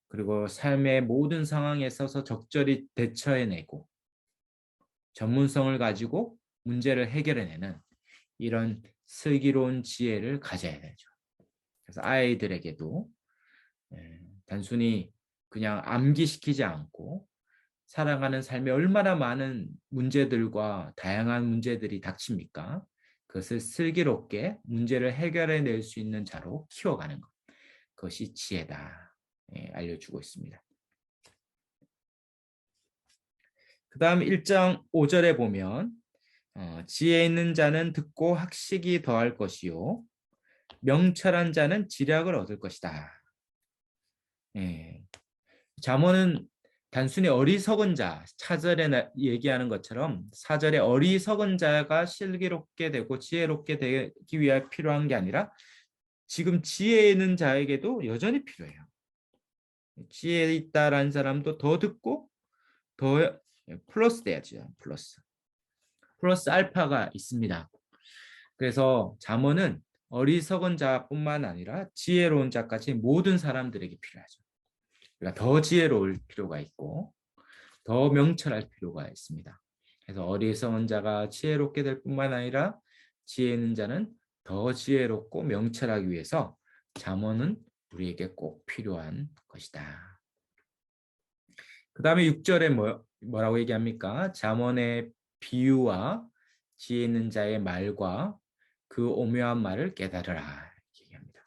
그리고 삶의 모든 상황에 서서 적절히 대처해내고 전문성을 가지고 문제를 해결해내는 이런 슬기로운 지혜를 가져야 되죠. 그래서 아이들에게도 단순히 그냥 암기시키지 않고 살아가는 삶에 얼마나 많은 문제들과 다양한 문제들이 닥칩니까? 그것을 슬기롭게 문제를 해결해낼 수 있는 자로 키워가는 것. 그것이 지혜다. 예, 알려주고 있습니다. 그 다음 1장 5절에 보면 지혜 있는 자는 듣고 학식이 더할 것이요 명철한 자는 지략을 얻을 것이다. 예. 잠언은 단순히 어리석은 자, 차절에 얘기하는 것처럼 4절에 어리석은 자가 슬기롭게 되고 지혜롭게 되기 위해 필요한 게 아니라 지금 지혜 있는 자에게도 여전히 필요해요. 지혜 있다라는 사람도 더 듣고 더 플러스 돼야죠. 플러스 알파가 있습니다. 그래서 잠언은 어리석은 자뿐만 아니라 지혜로운 자까지 모든 사람들에게 필요하죠. 그러니까 더 지혜로울 필요가 있고 더 명철할 필요가 있습니다. 그래서 어리석은 자가 지혜롭게 될 뿐만 아니라 지혜 있는 자는 더 지혜롭고 명철하기 위해서 잠언은 우리에게 꼭 필요한 것이다. 그 다음에 6절에 뭐라고 얘기합니까? 잠언의 비유와 지혜 있는 자의 말과 그 오묘한 말을 깨달으라 얘기합니다.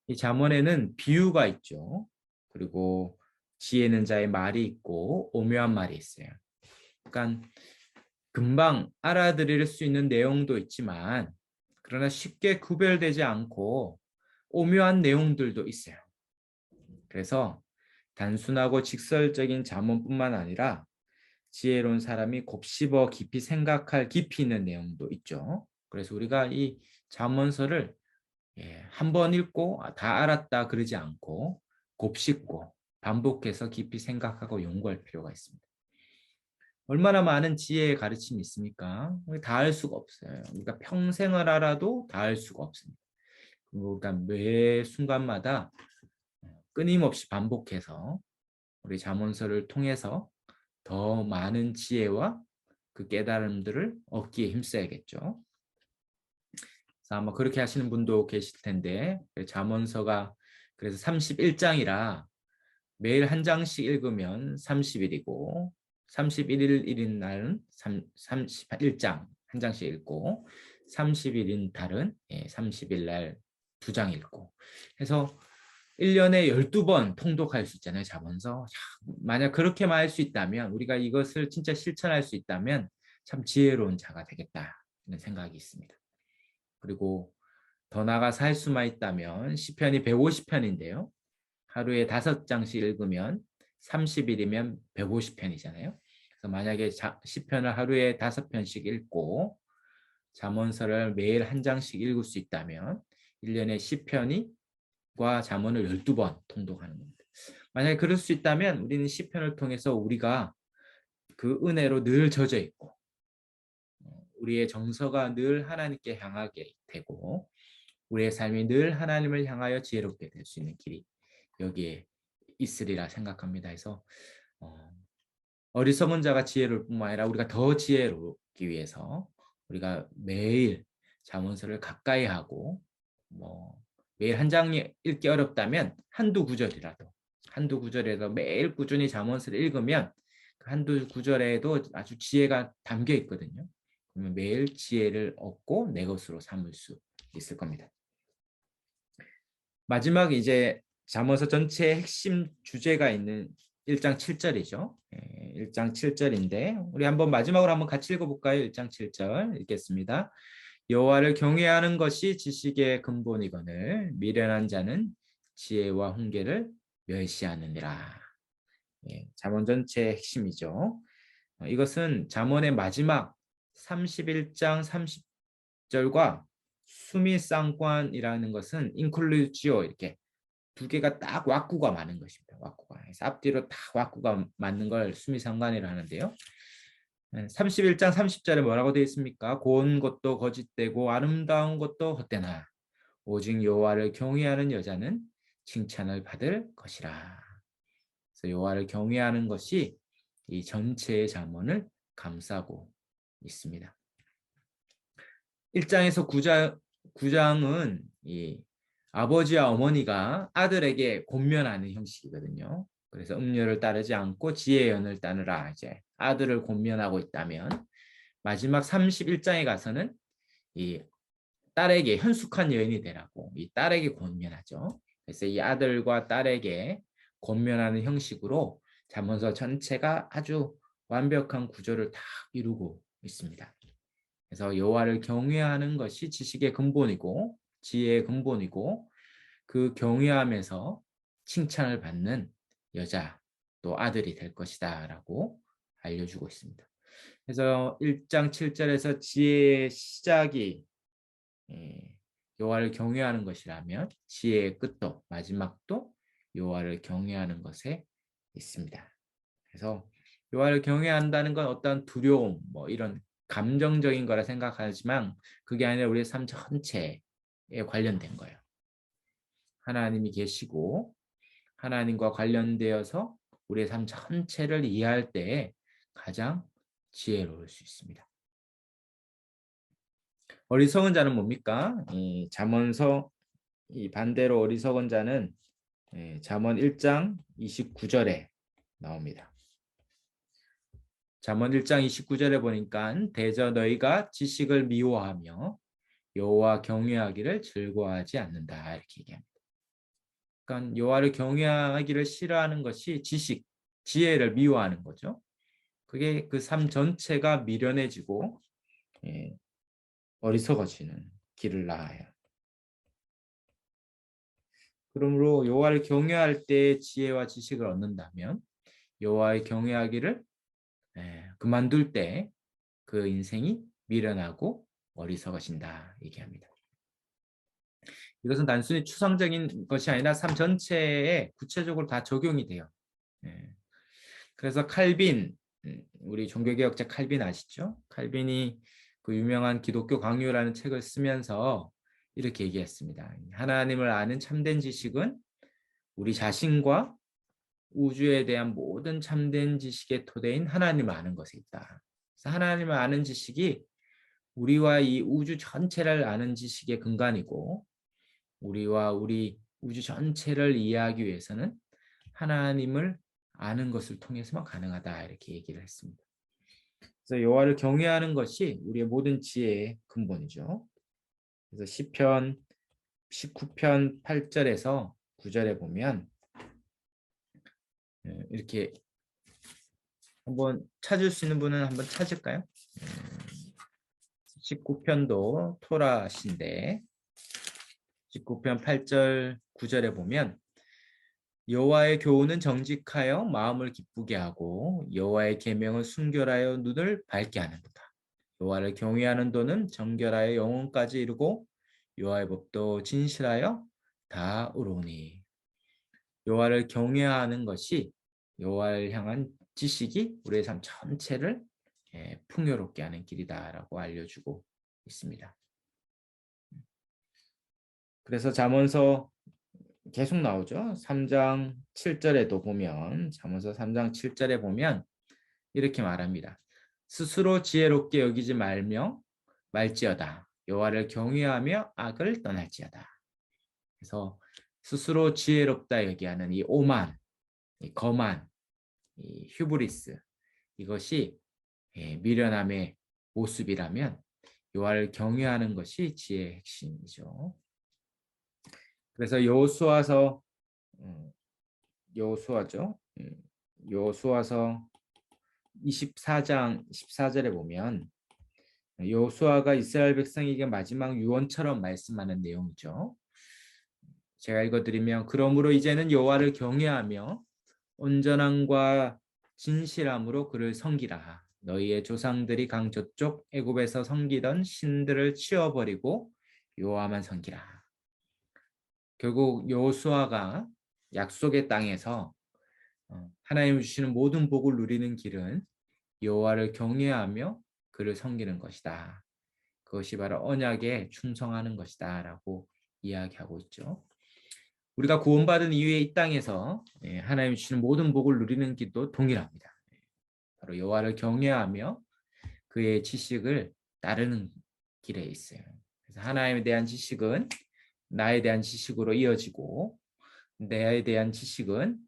이 잠언에는 비유가 있죠. 그리고 지혜 있는 자의 말이 있고 오묘한 말이 있어요. 그러니까 금방 알아들을 수 있는 내용도 있지만 그러나 쉽게 구별되지 않고 오묘한 내용들도 있어요. 그래서 단순하고 직설적인 잠언뿐만 아니라 지혜로운 사람이 곱씹어 깊이 생각할 깊이 있는 내용도 있죠. 그래서 우리가 이 잠언서를 한 번 읽고 다 알았다 그러지 않고 곱씹고 반복해서 깊이 생각하고 연구할 필요가 있습니다. 얼마나 많은 지혜의 가르침이 있습니까? 다 알 수가 없어요. 우리가 평생을 알아도 다 알 수가 없습니다. 그러니까 매 순간마다 끊임없이 반복해서 우리 잠언서를 통해서 더 많은 지혜와 그 깨달음들을 얻기에 힘써야겠죠. 그래서 아마 그렇게 하시는 분도 계실 텐데 잠언서가 그래서 31장이라 매일 한 장씩 읽으면 30일이고 31일인 날은 31장 한 장씩 읽고 30일인 달은 30일 날 2장 읽고 해서 1년에 12번 통독할 수 있잖아요. 잠언서. 만약 그렇게만 할 수 있다면 우리가 이것을 진짜 실천할 수 있다면 참 지혜로운 자가 되겠다는 생각이 있습니다. 그리고 더 나아가서 할 수만 있다면 시편이 150편인데요. 하루에 5장씩 읽으면 30일이면 150편이잖아요. 그래서 만약에 시편을 하루에 5편씩 읽고 잠언서를 매일 한 장씩 읽을 수 있다면 1년에 시편과 잠언을 12번 통독하는 겁니다. 만약에 그럴 수 있다면 우리는 시편을 통해서 우리가 그 은혜로 늘 젖어 있고 우리의 정서가 늘 하나님께 향하게 되고 우리의 삶이 늘 하나님을 향하여 지혜롭게 될 수 있는 길이 여기에 있으리라 생각합니다. 해서 어리석은 자가 지혜로울 뿐만 아니라 우리가 더 지혜롭기 위해서 우리가 매일 잠언서를 가까이 하고 매일 한 장이 읽기 어렵다면 한두 구절이라도 매일 꾸준히 잠언서를 읽으면 그 한두 구절에도 아주 지혜가 담겨 있거든요. 그러면 매일 지혜를 얻고 내 것으로 삼을 수 있을 겁니다. 마지막 이제 잠언서 전체의 핵심 주제가 있는 1장 7절이죠. 1장 7절인데 우리 한번 마지막으로 한번 같이 읽어볼까요? 1장 7절 읽겠습니다. 여호와를 경외하는 것이 지식의 근본이거늘 미련한 자는 지혜와 훈계를 멸시하느니라. 잠언 전체의 핵심이죠. 이것은 잠언의 마지막 31장 30절과 수미상관이라는 것은 인클루지오 이렇게 두 개가 딱 왁구가 맞는 것입니다. 왁구가. 그래서 앞뒤로 딱 왁구가 맞는 걸 수미상관이라 하는데요. 31장 30절에 뭐라고 되어 있습니까? 고운 것도 거짓되고 아름다운 것도 헛되나 오직 여호와를 경외하는 여자는 칭찬을 받을 것이라. 그래서 여호와를 경외하는 것이 이 전체의 잠언을 감싸고 있습니다. 1장에서 9장은 이 아버지와 어머니가 아들에게 권면하는 형식이거든요. 그래서 음료를 따르지 않고 지혜의 연을 따르라 이제 아들을 권면하고 있다면 마지막 31장에 가서는 이 딸에게 현숙한 여인이 되라고 이 딸에게 권면하죠. 그래서 이 아들과 딸에게 권면하는 형식으로 잠언서 전체가 아주 완벽한 구조를 다 이루고 있습니다. 그래서 여호와를 경외하는 것이 지식의 근본이고 지혜의 근본이고 그 경외함에서 칭찬을 받는 여자 또 아들이 될 것이다라고 알려주고 있습니다. 그래서 1장 7절에서 지혜의 시작이 여호와를 경외하는 것이라면 지혜의 끝도 마지막도 여호와를 경외하는 것에 있습니다. 그래서 여호와를 경외한다는 건 어떤 두려움 뭐 이런 감정적인 거라 생각하지만 그게 아니라 우리의 삶 전체에 관련된 거예요. 하나님이 계시고 하나님과 관련되어서 우리의 삶 전체를 이해할 때 가장 지혜로울 수 있습니다. 어리석은 자는 뭡니까? 잠언서 이 반대로 어리석은 자는 잠언 1장 29절에 나옵니다. 잠언 1장 29절에 보니까 대저 너희가 지식을 미워하며 여호와 경외하기를 즐거워하지 않는다 이렇게 얘기합니다. 그러니까 여호와를 경외하기를 싫어하는 것이 지식, 지혜를 미워하는 거죠. 그게 그 삶 전체가 미련해지고 어리석어지는 길을 나아요. 그러므로 여호와를 경외할 때 지혜와 지식을 얻는다면 여호와의 경외하기를 그만둘 때 그 인생이 미련하고 어리석어진다 얘기합니다. 이것은 단순히 추상적인 것이 아니라 삶 전체에 구체적으로 다 적용이 돼요. 그래서 칼빈, 우리 종교개혁자 칼빈 아시죠? 칼빈이 그 유명한 기독교 강요라는 책을 쓰면서 이렇게 얘기했습니다. 하나님을 아는 참된 지식은 우리 자신과 우주에 대한 모든 참된 지식의 토대인 하나님을 아는 것에 있다. 그래서 하나님을 아는 지식이 우리와 이 우주 전체를 아는 지식의 근간이고 우리와 우리 우주 전체를 이해하기 위해서는 하나님을 아는 것을 통해서만 가능하다 이렇게 얘기를 했습니다. 그래서 여호와를 경외하는 것이 우리의 모든 지혜의 근본이죠. 그래서 시편 19편 8절에서 9절에 보면 이렇게 한번 찾을 수 있는 분은 한번 찾을까요? 19편도 토라신데 19편 8절 9절에 보면 여호와의 교훈은 정직하여 마음을 기쁘게 하고 여호와의 계명은 순결하여 눈을 밝게 하는도다. 여호와를 경외하는 도는 정결하여 영혼까지 이루고 여호와의 법도 진실하여 다 이루니. 여호와를 경외하는 것이 여호와를 향한 지식이 우리의 삶 전체를 풍요롭게 하는 길이다라고 알려주고 있습니다. 그래서 잠언서 계속 나오죠. 3장 7절에도 보면 잠언서 3장 7절에 보면 이렇게 말합니다. 스스로 지혜롭게 여기지 말지어다. 여호와를 경외하며 악을 떠날지어다. 그래서 스스로 지혜롭다 여기하는 이 오만, 이 거만, 이 휴브리스 이것이 미련함의 모습이라면 여호와를 경외하는 것이 지혜의 핵심이죠. 그래서 여호수아죠. 여호수아서 24장 14절에 보면 여호수아가 이스라엘 백성에게 마지막 유언처럼 말씀하는 내용이죠. 제가 읽어드리면 그러므로 이제는 여호와를 경외하며 온전함과 진실함으로 그를 섬기라. 너희의 조상들이 강 저쪽 애굽에서 섬기던 신들을 치워버리고 여호와만 섬기라. 결국 여호수아가 약속의 땅에서 하나님이 주시는 모든 복을 누리는 길은 여호와를 경외하며 그를 섬기는 것이다. 그것이 바로 언약에 충성하는 것이다 라고 이야기하고 있죠. 우리가 구원받은 이후에 이 땅에서 하나님이 주시는 모든 복을 누리는 길도 동일합니다. 바로 여호와를 경외하며 그의 지식을 따르는 길에 있어요. 그래서 하나님에 대한 지식은 나에 대한 지식으로 이어지고 나에 대한 지식은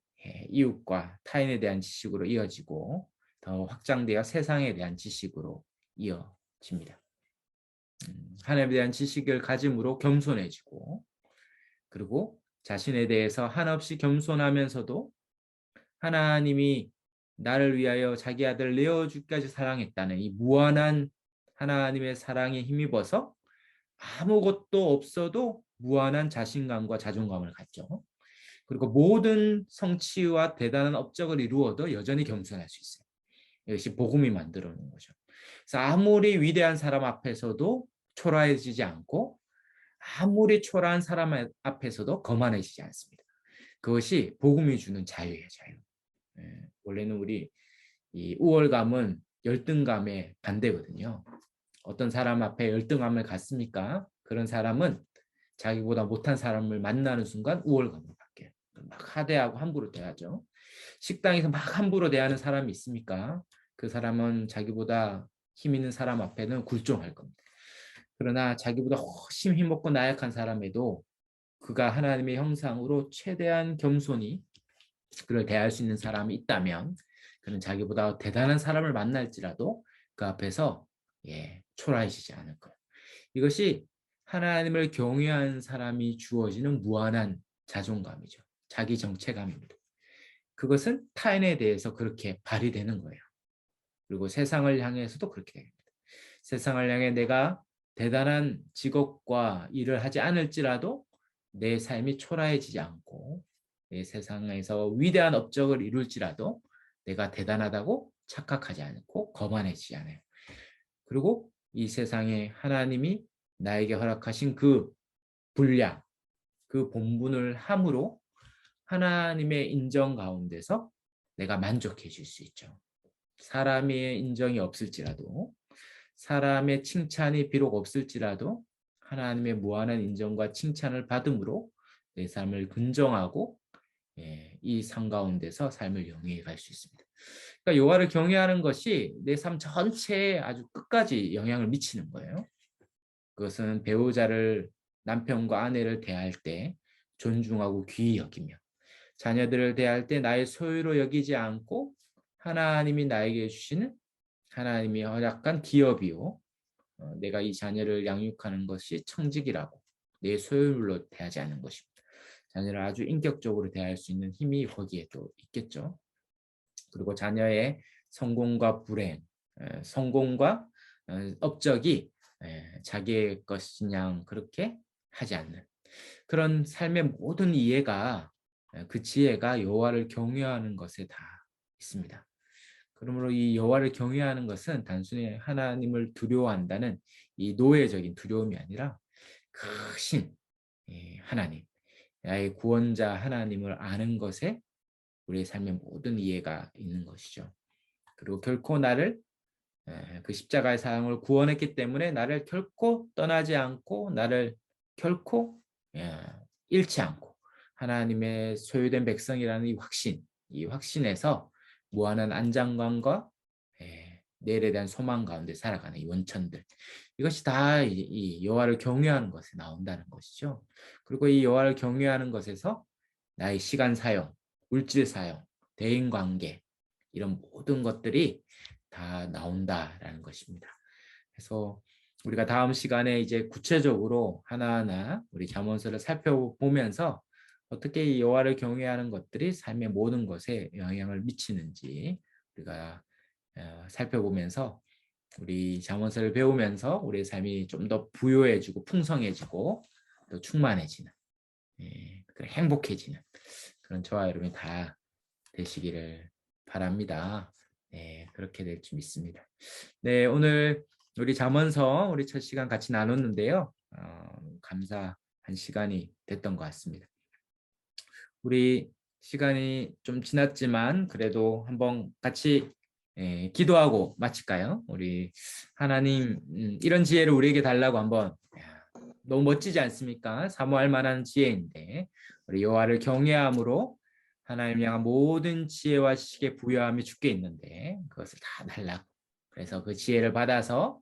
이웃과 타인에 대한 지식으로 이어지고 더 확장되어 세상에 대한 지식으로 이어집니다. 하나님에 대한 지식을 가짐으로 겸손해지고, 그리고 자신에 대해서 한없이 겸손하면서도 하나님이 나를 위하여 자기 아들을 내어주기까지 사랑했다는 이 무한한 하나님의 사랑에 힘입어서 아무것도 없어도 무한한 자신감과 자존감을 갖죠. 그리고 모든 성취와 대단한 업적을 이루어도 여전히 겸손할 수 있어요. 이것이 복음이 만들어 놓은 거죠. 그래서 아무리 위대한 사람 앞에서도 초라해지지 않고, 아무리 초라한 사람 앞에서도 거만해지지 않습니다. 그것이 복음이 주는 자유예요, 자유. 원래는 우리 이 우월감은 열등감의 반대거든요. 어떤 사람 앞에 열등감을 갖습니까? 그런 사람은 자기보다 못한 사람을 만나는 순간 우월감을 갖게. 막 하대하고 함부로 대하죠. 식당에서 막 함부로 대하는 사람이 있습니까? 그 사람은 자기보다 힘 있는 사람 앞에는 굴종할 겁니다. 그러나 자기보다 훨씬 힘없고 나약한 사람에도 그가 하나님의 형상으로 최대한 겸손히 그를 대할 수 있는 사람이 있다면, 그는 자기보다 대단한 사람을 만날지라도 그 앞에서 초라해지지 않을 거예요. 이것이 하나님을 경외하는 사람이 주어지는 무한한 자존감이죠. 자기 정체감입니다. 그것은 타인에 대해서 그렇게 발휘되는 거예요. 그리고 세상을 향해서도 그렇게 됩니다. 세상을 향해 내가 대단한 직업과 일을 하지 않을지라도 내 삶이 초라해지지 않고, 내 세상에서 위대한 업적을 이룰지라도 내가 대단하다고 착각하지 않고 거만해지지 않아요. 그리고 이 세상에 하나님이 나에게 허락하신 그 분량, 그 본분을 함으로 하나님의 인정 가운데서 내가 만족해질 수 있죠. 사람의 인정이 없을지라도, 사람의 칭찬이 비록 없을지라도 하나님의 무한한 인정과 칭찬을 받음으로 내 삶을 긍정하고 이 삶 가운데서 삶을 영위해 갈 수 있습니다. 그러니까 여호와를 경외하는 것이 내 삶 전체에 아주 끝까지 영향을 미치는 거예요. 그것은 배우자를, 남편과 아내를 대할 때 존중하고 귀히 여기며, 자녀들을 대할 때 나의 소유로 여기지 않고 하나님이 나에게 주시는, 하나님이 허락한 기업이요, 내가 이 자녀를 양육하는 것이 청직이라고 내 소유물로 대하지 않는 것입니다. 자녀를 아주 인격적으로 대할 수 있는 힘이 거기에 또 있겠죠. 그리고 자녀의 성공과 불행, 성공과 업적이 자기의 것이냐 그렇게 하지 않는 그런 삶의 모든 이해가, 그 지혜가 여호와를 경외하는 것에 다 있습니다. 그러므로 이 여호와를 경외하는 것은 단순히 하나님을 두려워한다는 이 노예적인 두려움이 아니라 크신 하나님, 나의 구원자 하나님을 아는 것에 우리의 삶의 모든 이해가 있는 것이죠. 그리고 결코 나를, 그 십자가의 사랑을 구원했기 때문에 나를 결코 떠나지 않고, 나를 결코 잃지 않고 하나님의 소유된 백성이라는 이 확신에서 무한한 안장감과 내일에 대한 소망 가운데 살아가는 이 원천들, 이것이 다 이 여호와를 경외하는 것에 나온다는 것이죠. 그리고 이 여호와를 경외하는 것에서 나의 시간 사용, 물질 사용, 대인 관계, 이런 모든 것들이 다 나온다라는 것입니다. 그래서 우리가 다음 시간에 이제 구체적으로 하나하나 우리 잠언서를 살펴보면서 어떻게 이 여호와를 경외하는 것들이 삶의 모든 것에 영향을 미치는지 우리가 살펴보면서, 우리 잠언서를 배우면서 우리의 삶이 좀 더 부요해지고 풍성해지고 또 충만해지는, 행복해지는 그런 저와 여러분이 다 되시기를 바랍니다. 그렇게 될 줄 믿습니다. 네, 오늘 우리 잠언서 우리 첫 시간 같이 나눴는데요. 감사한 시간이 됐던 것 같습니다. 우리 시간이 좀 지났지만 그래도 한번 같이 기도하고 마칠까요? 우리 하나님, 이런 지혜를 우리에게 달라고 한번, 너무 멋지지 않습니까? 사모할 만한 지혜인데 우리 여호와를 경외함으로 하나님 향한 모든 지혜와 지식의 부여함이 주께 있는데 그것을 다 달라고, 그래서 그 지혜를 받아서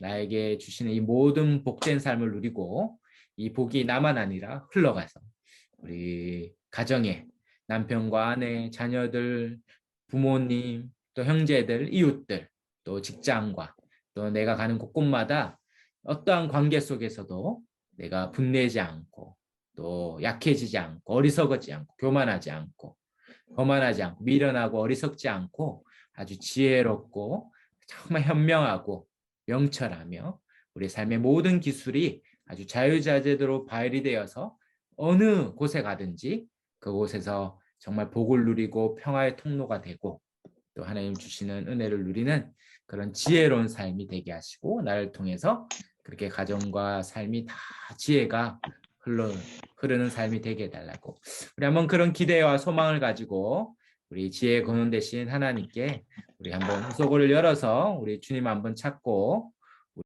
나에게 주시는 이 모든 복된 삶을 누리고, 이 복이 나만 아니라 흘러가서 우리 가정에 남편과 아내, 자녀들, 부모님, 또 형제들, 이웃들, 또 직장과 또 내가 가는 곳곳마다 어떠한 관계 속에서도 내가 분내지 않고 또 약해지지 않고 어리석지 않고 교만하지 않고 거만하지 않고 미련하고 어리석지 않고 아주 지혜롭고 정말 현명하고 명철하며 우리 삶의 모든 기술이 아주 자유자재도로 발휘되어서 어느 곳에 가든지 그곳에서 정말 복을 누리고 평화의 통로가 되고 또 하나님 주시는 은혜를 누리는 그런 지혜로운 삶이 되게 하시고 나를 통해서 그렇게 가정과 삶이 다 지혜가 흐르는 삶이 되게 해달라고 우리 한번 그런 기대와 소망을 가지고 우리 지혜의 근원 되신 하나님께 우리 한번 후속을 열어서 우리 주님 한번 찾고